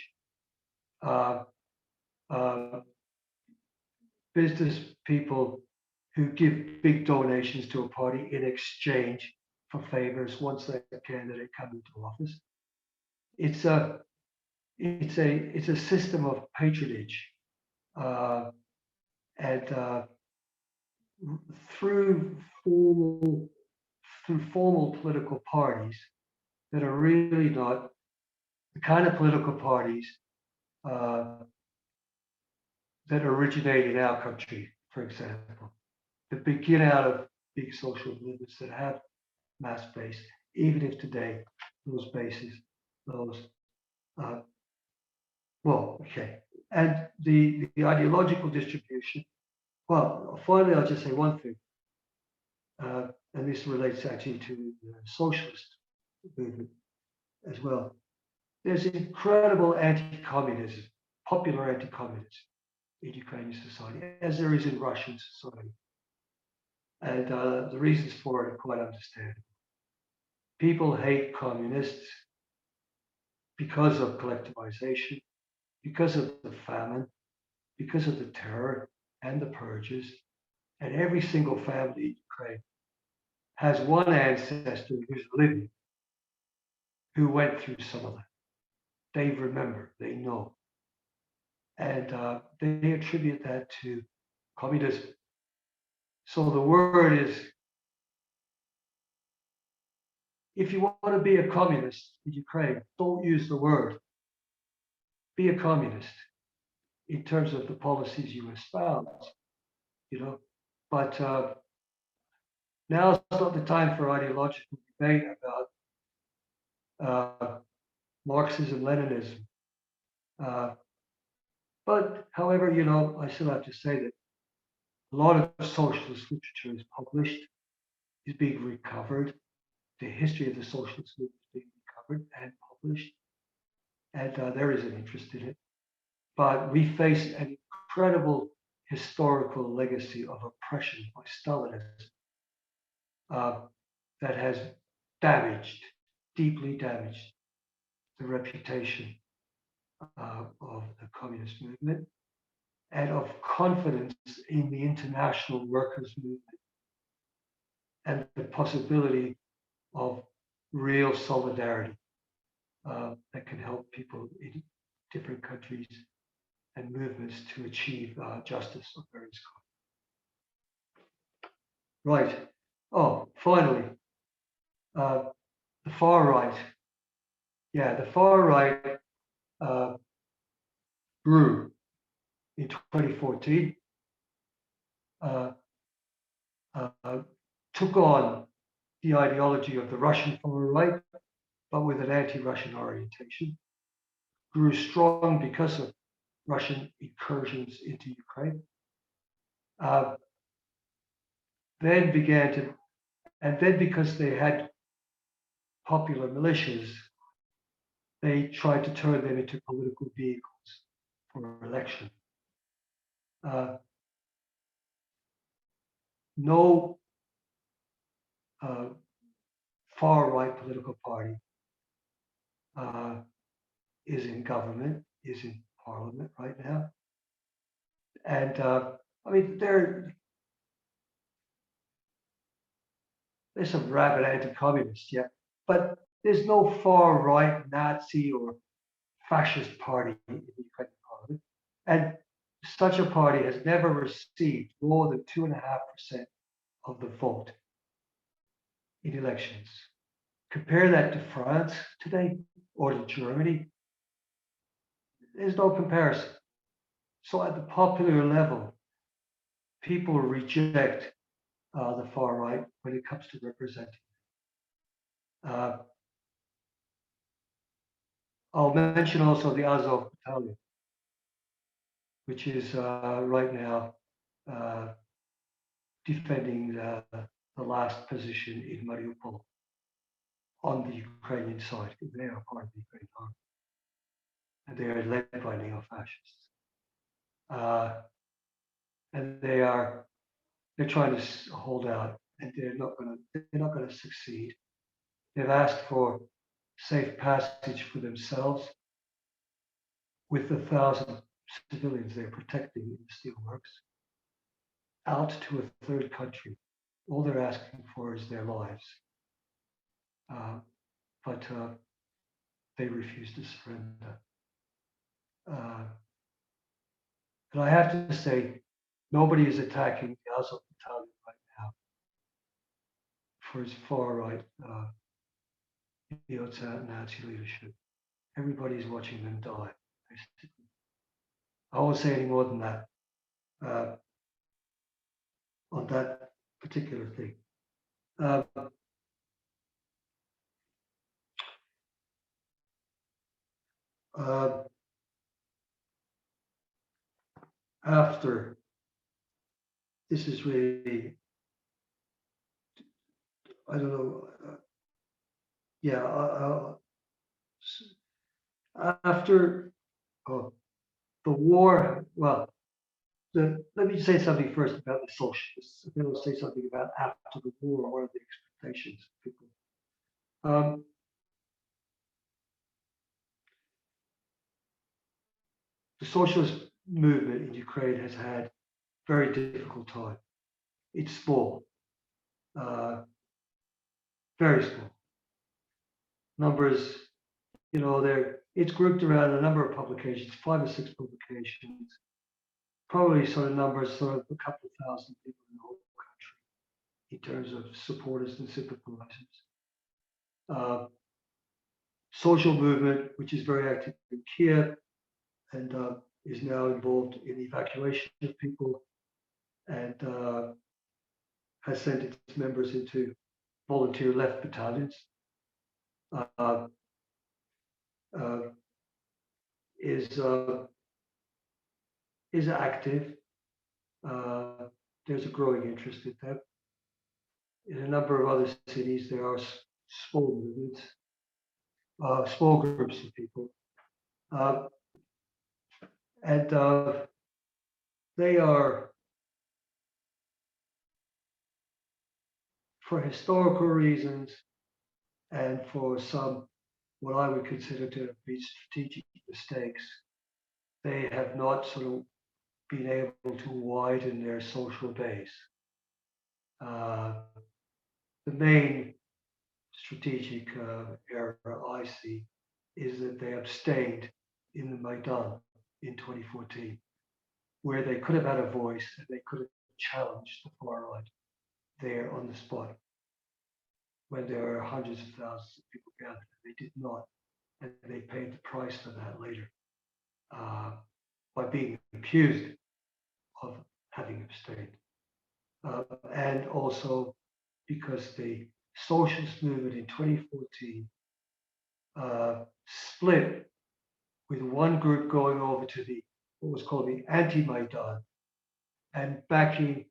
D: business people who give big donations to a party in exchange for favors once that candidate comes into office. It's a system of patronage, and through formal political parties that are really not the kind of political parties that originate in our country, for example, that begin out of big social movements that have mass base, even if today those bases, and the ideological distribution. Well, finally, I'll just say one thing, and this relates actually to the socialist movement as well. There's incredible anti-communism, popular anti-communism in Ukrainian society, as there is in Russian society. And the reasons for it are quite understandable. People hate communists because of collectivization, because of the famine, because of the terror, and the purges, and every single family in Ukraine has one ancestor who's living who went through some of that. They remember, they know. And they attribute that to communism. So the word is, if you want to be a communist in Ukraine, don't use the word. Be a communist in terms of the policies you espouse, you know. But now is not the time for ideological debate about Marxism, Leninism. But however, you know, I still have to say that a lot of socialist literature is published, is being recovered. The history of the socialist movement is being recovered and published, and there is an interest in it. But we face an incredible historical legacy of oppression by Stalinism that has damaged, deeply damaged, the reputation of the communist movement and of confidence in the international workers' movement and the possibility of real solidarity that can help people in different countries and movements to achieve justice of various kinds. Right. Oh, finally, the far right. Yeah, the far right grew in 2014, took on the ideology of the Russian far right, but with an anti-Russian orientation, grew strong because of Russian incursions into Ukraine. Then because they had popular militias, they tried to turn them into political vehicles for election. No far right political party is in government, is in parliament right now. And I mean, there's some rabid anti-communists, yeah, but there's no far right Nazi or fascist party in the Ukrainian parliament. And such a party has never received more than 2.5% of the vote in elections. Compare that to France today or to Germany. There's no comparison. So at the popular level, people reject the far right when it comes to representing. I'll mention also the Azov Battalion, which is right now defending the last position in Mariupol on the Ukrainian side. They are part of the Ukrainian army, and they are led by neo-fascists. And they're trying to hold out, and they're not going to succeed. They've asked for safe passage for themselves with the 1,000 civilians they're protecting in the steelworks out to a third country. All they're asking for is their lives. But they refuse to surrender. And I have to say, nobody is attacking the Azov Battalion right now for its far right neo-Nazi leadership. Everybody's watching them die, basically. I won't say any more than that on that particular thing. After this is really, I don't know. After the war, well, let me say something first about the socialists. Then I'll say something about after the war. What are the expectations of people? The socialist movement in Ukraine has had very difficult time. It's small, very small. Numbers, you know, it's grouped around a number of publications, 5 or 6 publications, probably sort of numbers, sort of a couple of thousand people in the whole country in terms of supporters and sympathizers. Social movement, which is very active in Kiev and is now involved in evacuation of people and has sent its members into volunteer left battalions. Is active. There's a growing interest in them. In a number of other cities, there are small movements, small groups of people, and they are, for historical reasons and for some what I would consider to be strategic mistakes, they have not sort of been able to widen their social base. The main strategic error I see is that they abstained in the Maidan in 2014, where they could have had a voice and they could have challenged the far right there on the spot when there were hundreds of thousands of people gathered. They did not, and they paid the price for that later by being accused of having abstained. And also because the socialist movement in 2014 split, with one group going over to what was called the anti-Maidan and backing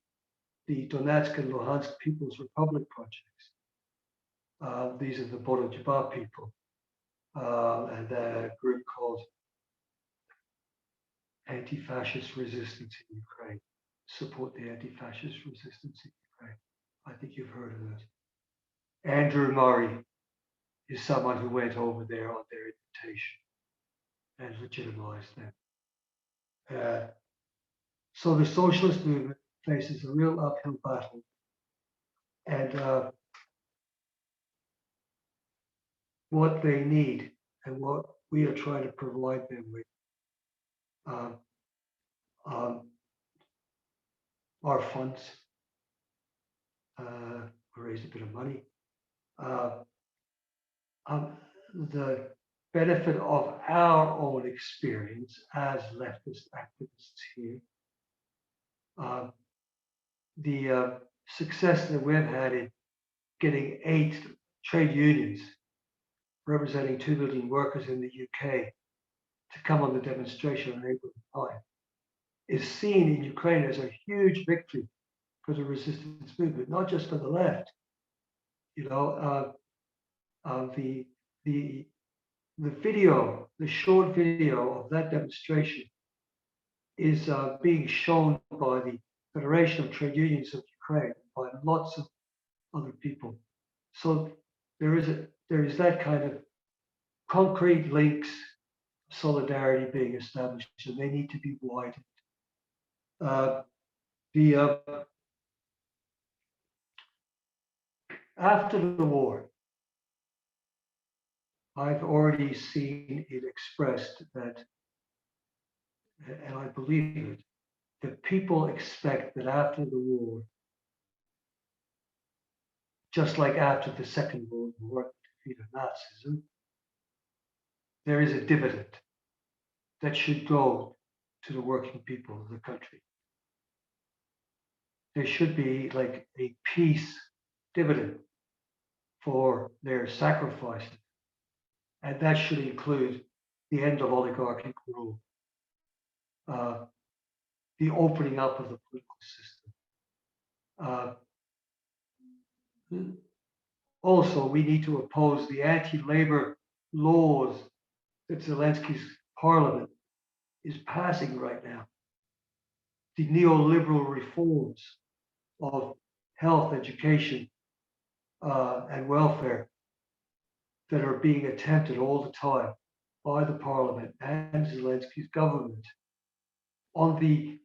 D: the Donetsk and Luhansk People's Republic projects. These are the Borodjiba people, and a group called Anti-Fascist Resistance in Ukraine. Support the anti-fascist resistance in Ukraine. I think you've heard of this. Andrew Murray is someone who went over there on their invitation and legitimized them. So the socialist movement faces a real uphill battle, and what they need and what we are trying to provide them with are funds, raise a bit of money. The benefit of our own experience as leftist activists here, the success that we've had in getting 8 trade unions representing 2 million workers in the UK to come on the demonstration on April 9 is seen in Ukraine as a huge victory for the resistance movement, not just for the left. You know, the video, the short video of that demonstration is being shown by the Federation of Trade Unions of Ukraine, by lots of other people. So there is that kind of concrete links, solidarity being established, and they need to be widened. After the war, I've already seen it expressed that, and I believe it, that people expect that after the war, just like after the Second World War, the defeat of Nazism, there is a dividend that should go to the working people of the country. There should be like a peace dividend for their sacrifices. And that should include the end of oligarchic rule, the opening up of the political system. Also, we need to oppose the anti-labor laws that Zelensky's parliament is passing right now. The neoliberal reforms of health, education, and welfare that are being attempted all the time by the parliament and Zelensky's government on the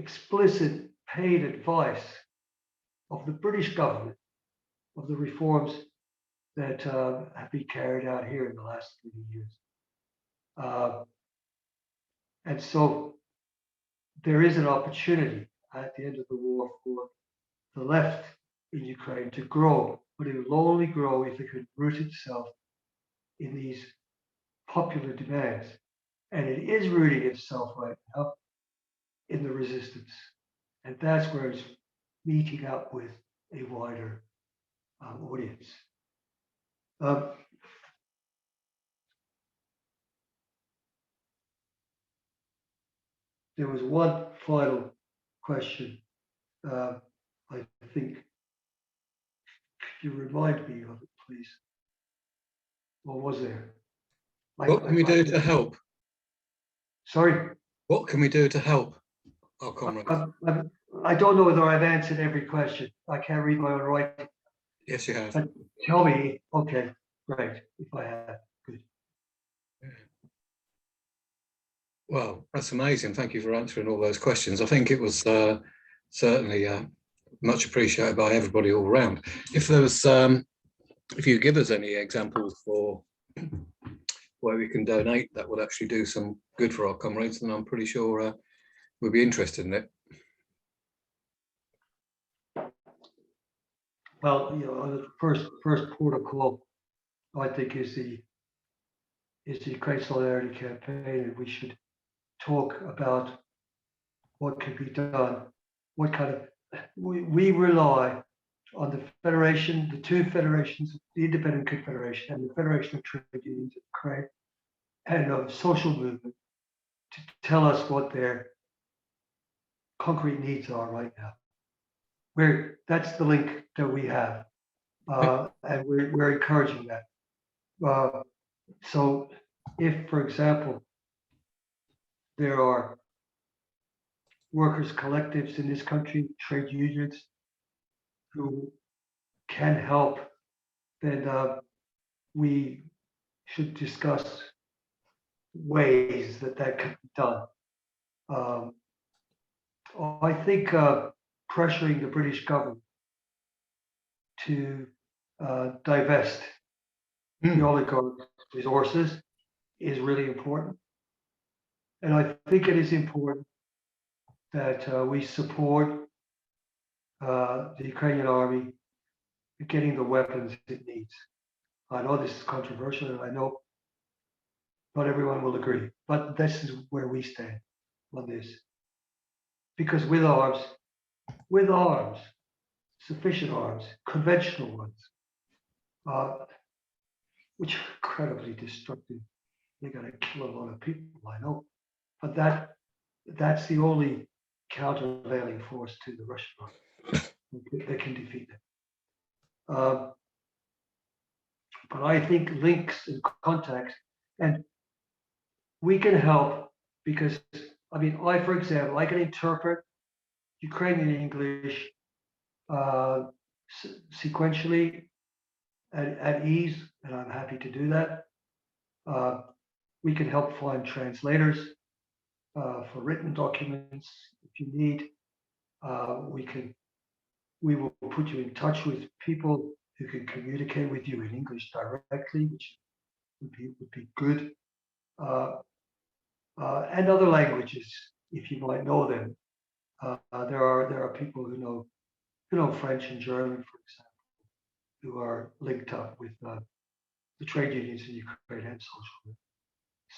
D: explicit paid advice of the British government of the reforms that have been carried out here in the last 30 years. And so there is an opportunity at the end of the war for the left in Ukraine to grow, but it will only grow if it can root itself in these popular demands. And it is rooting itself right now in the resistance. And that's where it's meeting up with a wider audience. There was one final question. I think, could you remind me of it, please? What was there?
B: What can we do to help?
D: Sorry?
B: What can we do to help our comrades?
D: I don't know whether I've answered every question. I can't read my own writing.
B: Yes, you have.
D: But tell me, okay, great, if I have, good.
B: Well, that's amazing. Thank you for answering all those questions. I think it was certainly much appreciated by everybody all around. If there was, if you give us any examples for where we can donate, that would actually do some good for our comrades, and I'm pretty sure we'll be interested in it.
D: Well, you know, the first port of call, I think, is the Ukraine Solidarity Campaign, and we should talk about what could be done. What kind of we rely on the federation, the two federations, the Independent Confederation and the Federation of Trade Unions of Ukraine, and of social movement to tell us what their concrete needs are right now. That's the link that we have, and we're encouraging that. So if, for example, there are workers' collectives in this country, trade unions, who can help, then we should discuss ways that can be done. I think pressuring the British government to divest the oligarch's resources is really important. And I think it is important that we support the Ukrainian army getting the weapons it needs. I know this is controversial, and I know not everyone will agree, but this is where we stand on this. Because with arms, sufficient arms, conventional ones, which are incredibly destructive, they're going to kill a lot of people, I know, but that's the only countervailing force to the Russian army that can defeat them. But I think links and contacts, and we can help because, I mean, for example, I can interpret Ukrainian English sequentially at ease, and I'm happy to do that. We can help find translators for written documents if you need. We will put you in touch with people who can communicate with you in English directly, which would be good. And other languages, if you might know them. There are people who know French and German, for example, who are linked up with the trade unions in Ukraine and social movement.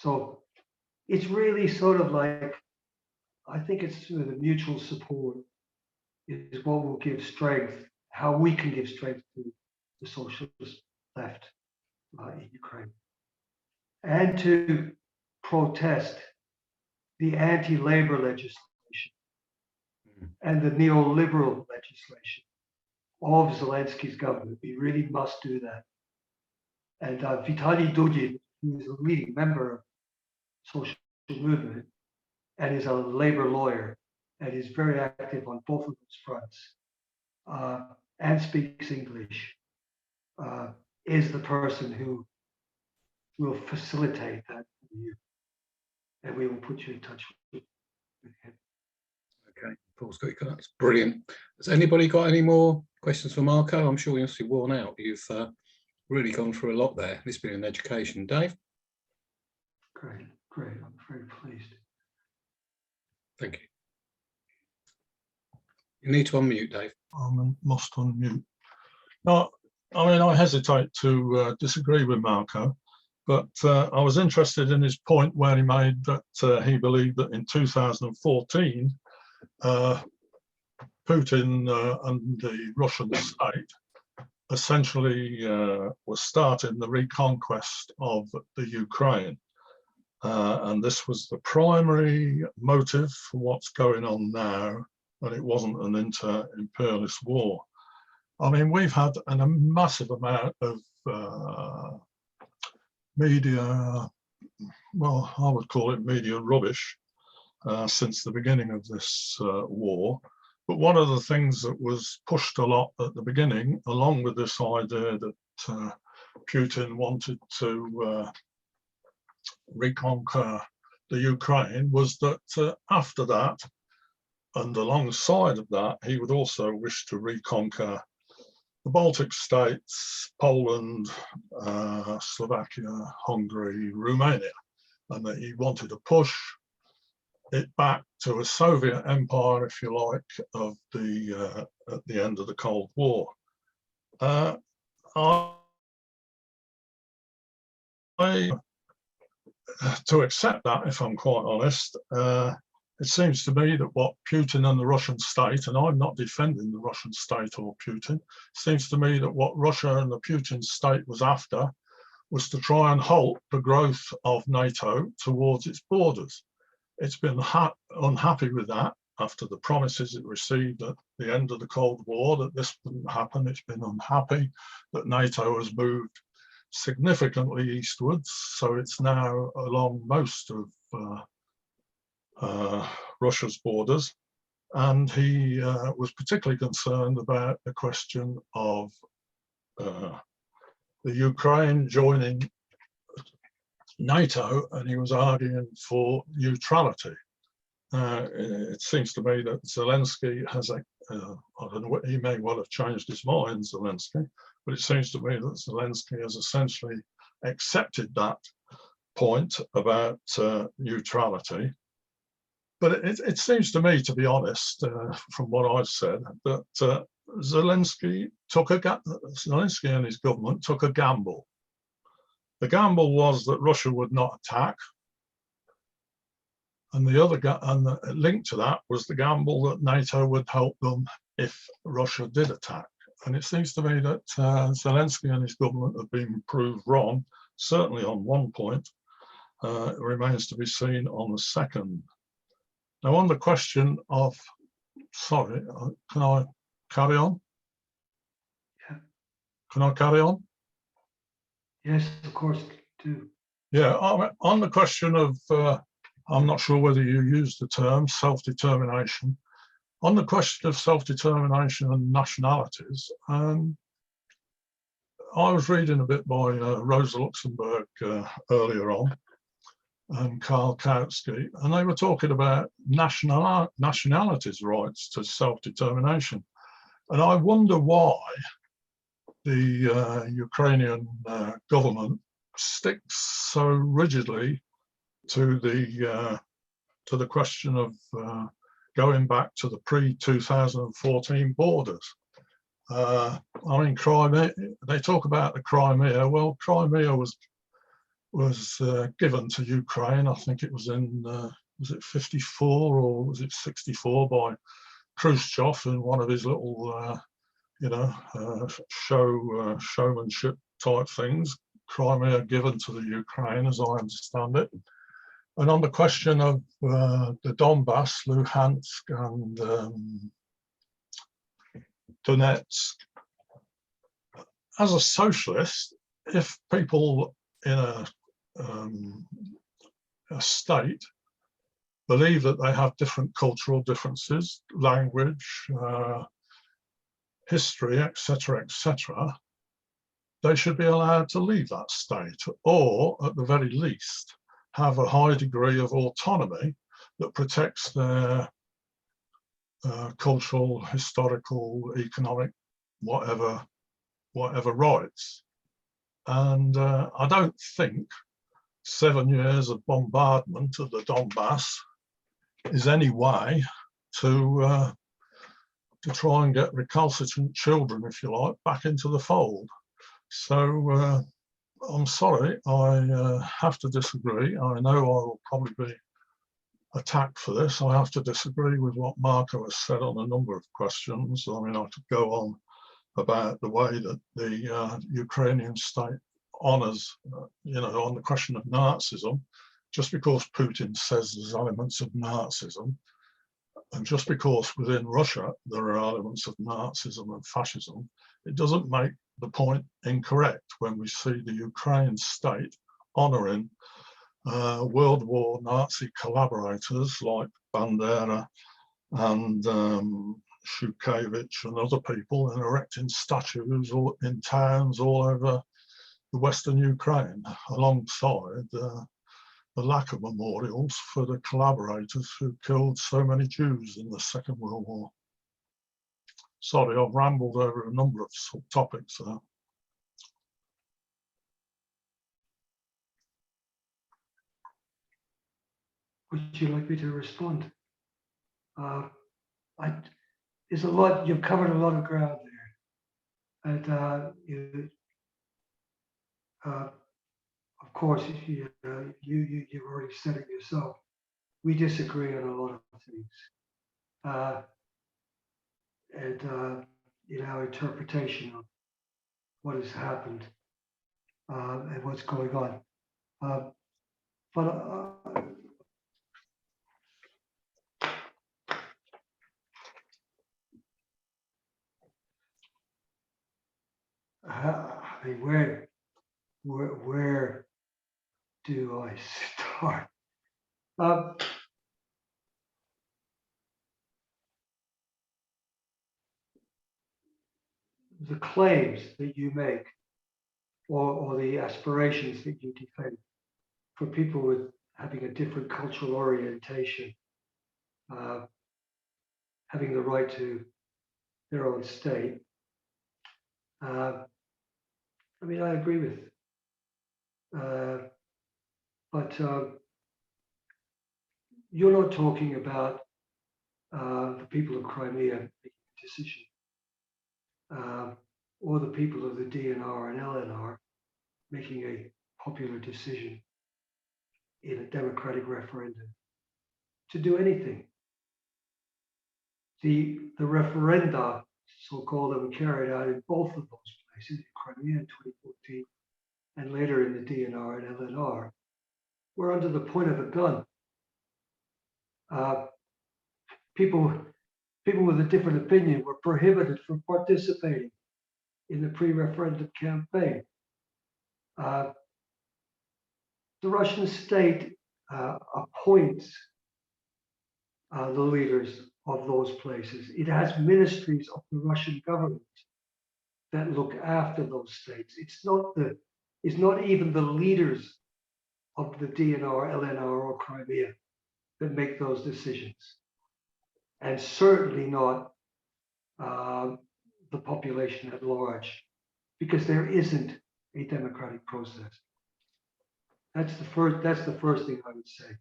D: So it's really sort of like, I think it's the mutual support is what will give strength, how we can give strength to the socialist left in Ukraine, and to protest the anti-labor legislation and the neoliberal legislation of Zelensky's government. We really must do that. And Vitaly Dugin, who is a leading member of social movement and is a labor lawyer and is very active on both of those fronts and speaks English, is the person who will facilitate that for you. And we will put you in touch with him.
F: Okay.
B: Paul's got your cards. Brilliant. Has anybody got any more questions for Marko? I'm sure you're obviously worn out. You've really gone through a lot there. This has been an education. Dave?
D: Great, great. I'm very pleased.
B: Thank you. You need to unmute, Dave.
G: I must unmute. No, I mean, I hesitate to disagree with Marko, but I was interested in his point where he made that he believed that in 2014, Putin and the Russian state essentially was starting the reconquest of the Ukraine. And this was the primary motive for what's going on now, and it wasn't an inter-imperialist war. I mean, we've had a massive amount of media, well, I would call it media rubbish since the beginning of this war. But one of the things that was pushed a lot at the beginning, along with this idea that Putin wanted to reconquer the Ukraine, was that after that, and alongside of that, he would also wish to reconquer the Baltic states, Poland, Slovakia, Hungary, Romania, and that he wanted to push it back to a Soviet empire, if you like, of the at the end of the Cold War. To accept that, if I'm quite honest, it seems to me that what Putin and the Russian state, and I'm not defending the Russian state or Putin, seems to me that what Russia and the Putin state was after was to try and halt the growth of NATO towards its borders. It's been unhappy with that after the promises it received at the end of the Cold War that this wouldn't happen. It's been unhappy that NATO has moved significantly eastwards, so it's now along most of Russia's borders, and he was particularly concerned about the question of the Ukraine joining NATO, and he was arguing for neutrality. It seems to me that Zelensky has, I don't know, he may well have changed his mind, Zelensky, but it seems to me that Zelensky has essentially accepted that point about neutrality. But it seems to me, to be honest, from what I've said, that Zelensky and his government took a gamble. The gamble was that Russia would not attack, and the link to that was the gamble that NATO would help them if Russia did attack. And it seems to me that Zelensky and his government have been proved wrong, certainly on one point. It remains to be seen on the second. Now, on the question of, sorry, can I carry on?
D: Yeah.
G: Can I carry on?
D: Yes, of course, do.
G: Yeah, on the question of, I'm not sure whether you use the term self-determination. On the question of self-determination and nationalities, I was reading a bit by Rosa Luxemburg earlier on, and Karl Kautsky, and they were talking about nationalities' rights to self-determination. And I wonder why the Ukrainian government sticks so rigidly to the question of going back to the pre-2014 borders. I mean, Crimea, they talk about the Crimea. Well, Crimea was given to Ukraine. I think it was in, was it 54 or was it 64 by Khrushchev in one of his little, showmanship type things. Crimea given to the Ukraine, as I understand it. And on the question of the Donbass, Luhansk and Donetsk, as a socialist, if people in a state believe that they have different cultural differences, language, history, etc., they should be allowed to leave that state, or at the very least have a high degree of autonomy that protects their cultural, historical, economic, whatever rights. And I don't think 7 years of bombardment of the Donbass is any way to try and get recalcitrant children, if you like, back into the fold. So I'm sorry, I have to disagree. I know I will probably be attacked for this. I have to disagree with what Marko has said on a number of questions. I mean, I could go on about the way that the Ukrainian state honors, on the question of Nazism. Just because Putin says there's elements of Nazism, and just because within Russia there are elements of Nazism and fascism, it doesn't make the point incorrect when we see the Ukrainian state honoring World War Nazi collaborators like Bandera and Shukevich and other people, and erecting statues in towns all over the Western Ukraine, alongside the lack of memorials for the collaborators who killed so many Jews in the Second World War. Sorry, I've rambled over a number of topics there.
D: Would you like me to respond? There's a lot, you've covered a lot of ground there. And of course, you've already said it yourself. We disagree on a lot of things. In our interpretation of what has happened and what's going on. I mean, where do I start? The claims that you make, or the aspirations that you defend for people with having a different cultural orientation, having the right to their own state. I mean, I agree with, but you're not talking about the people of Crimea making a decision, or the people of the DNR and LNR making a popular decision in a democratic referendum to do anything. The referenda, so-called, that were carried out in both of those places, in Crimea in 2014 and later in the DNR and LNR, were under the point of a gun. People with a different opinion were prohibited from participating in the pre-referendum campaign. The Russian state appoints the leaders of those places. It has ministries of the Russian government that look after those states. It's not even the leaders of the DNR, LNR, or Crimea that make those decisions, and certainly not the population at large, because there isn't a democratic process. That's the first thing I would say.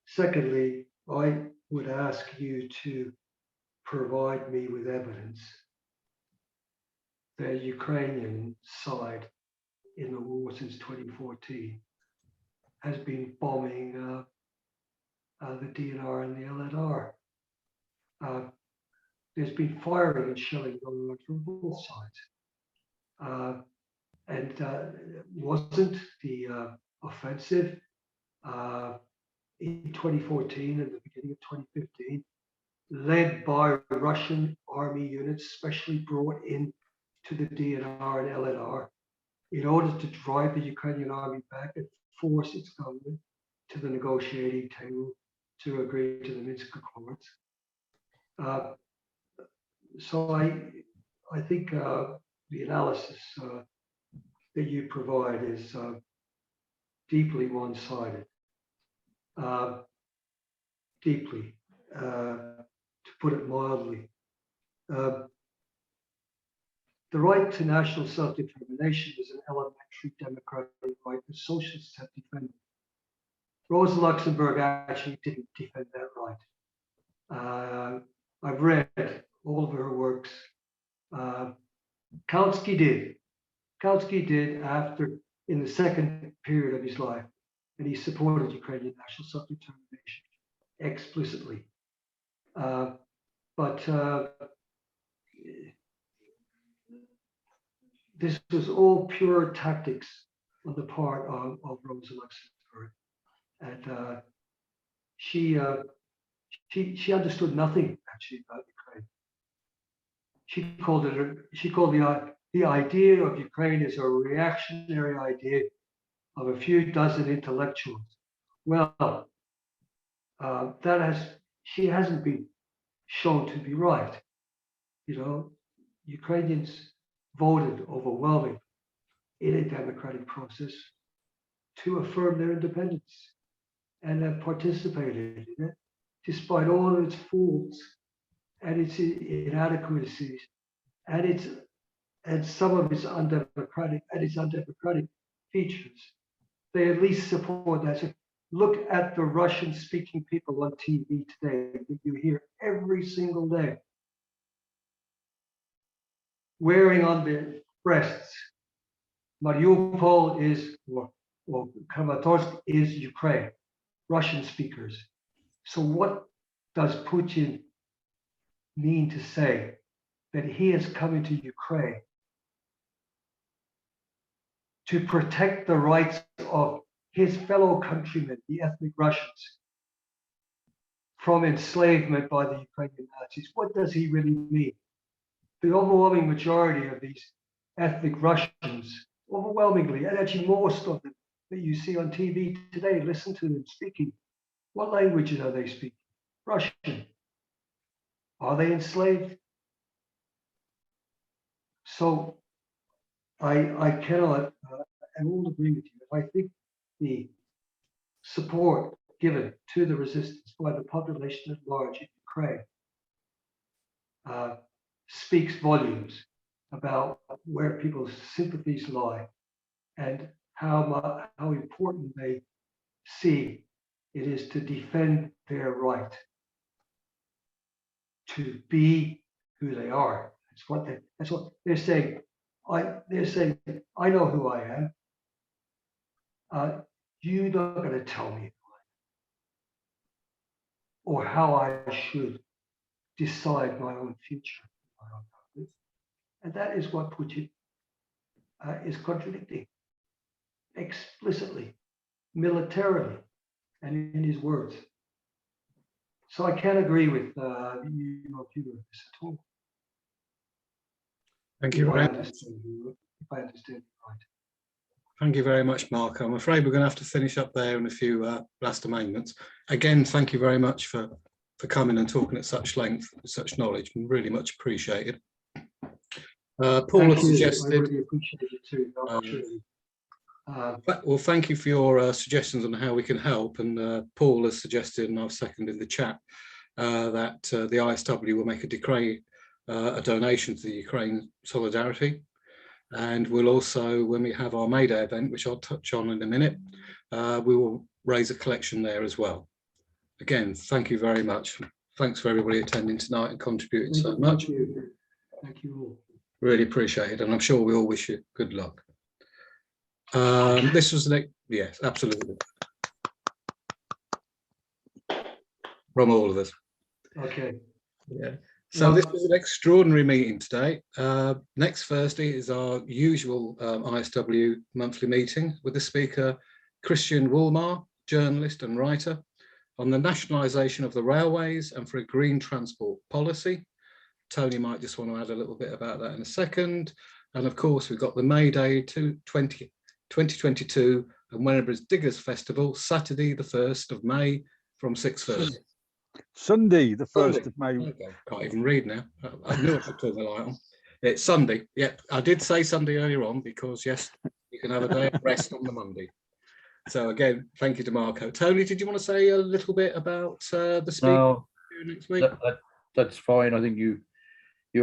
D: Secondly, I would ask you to provide me with evidence the Ukrainian side in the war since 2014 has been bombing the DNR and the LNR. There's been firing and shelling going on from both sides. Wasn't the offensive in 2014 and the beginning of 2015 led by Russian army units specially brought in to the DNR and LNR in order to drive the Ukrainian army back and force its government to the negotiating table to agree to the Minsk Accords? So I think the analysis that you provide is deeply one-sided, deeply. put it mildly. The right to national self-determination is an elementary democratic right the socialists have defended. Rosa Luxemburg actually didn't defend that right. I've read all of her works. Kautsky did. Kautsky did after, in the second period of his life, and he supported Ukrainian national self-determination explicitly. This was all pure tactics on the part of Rosa Luxemburg, and she understood nothing actually about Ukraine. She called the idea of Ukraine as a reactionary idea of a few dozen intellectuals. Well, she hasn't been shown to be right. You know, Ukrainians voted overwhelmingly in a democratic process to affirm their independence and have participated in it, despite all of its faults and its inadequacies and some of its undemocratic features. They at least support that. So look at the Russian-speaking people on TV today that you hear every single day, wearing on their breasts, Mariupol is, or Kramatorsk is Ukraine, Russian speakers. So what does Putin mean to say? That he is coming to Ukraine to protect the rights of his fellow countrymen, the ethnic Russians, from enslavement by the Ukrainian Nazis. What does he really mean? The overwhelming majority of these ethnic Russians, overwhelmingly, and actually most of them that you see on TV today, listen to them speaking. What languages are they speaking? Russian. Are they enslaved? So I cannot, I won't agree with you. I think the support given to the resistance by the population at large in Ukraine speaks volumes about where people's sympathies lie and how important they see it is to defend their right to be who they are. That's what they're saying. They're saying, I know who I am. You're not going to tell me who I am or how I should decide my own future. And that is what Putin is contradicting explicitly, militarily, and in his words. So I can't agree with your view of this at all.
B: Thank you very much.
D: If I understand right.
B: Thank you very much, Mark. I'm afraid we're going to have to finish up there in a few last amendments. Again, thank you very much for coming and talking at such length, with such knowledge. Really much appreciated. Paul has suggested.
D: I really appreciate it too.
B: Well, thank you for your suggestions on how we can help. And Paul has suggested, and I've seconded in the chat, that the ISW will make a donation to the Ukraine Solidarity. And we'll also, when we have our May Day event, which I'll touch on in a minute, we will raise a collection there as well. Again, thank you very much. Thanks for everybody attending tonight and contributing so much.
D: Thank you all.
B: Really appreciate it. And I'm sure we all wish you good luck. This was the next, yes, absolutely. From all of us.
D: Okay.
B: Yeah. So this was an extraordinary meeting today. Next Thursday is our usual ISW monthly meeting with the speaker, Christian Woolmar, journalist and writer, on the nationalisation of the railways and for a green transport policy. Tony might just want to add a little bit about that in a second. And of course, we've got the May Day 2022 and Wellingborough Diggers Festival, Saturday, the 1st of May from 6:30.
A: Sunday, the 1st of May.
B: Okay. Can't even read now. I knew I should turn the light on. It's Sunday. Yep, I did say Sunday earlier on because, yes, you can have a day of rest on the Monday. So again, thank you to Marko. Tony, did you want to say a little bit about the speaker next week?
F: that's fine. I think you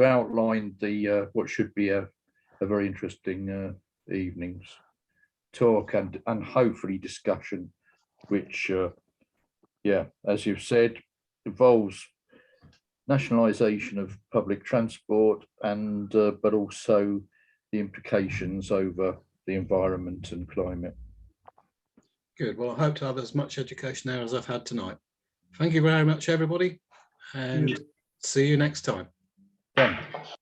F: outlined the what should be a very interesting evening's talk and hopefully discussion, which yeah, as you've said, involves nationalisation of public transport and but also the implications over the environment and climate.
B: Good. Well, I hope to have as much education there as I've had tonight. Thank you very much, everybody, and see you next time.
F: Thanks.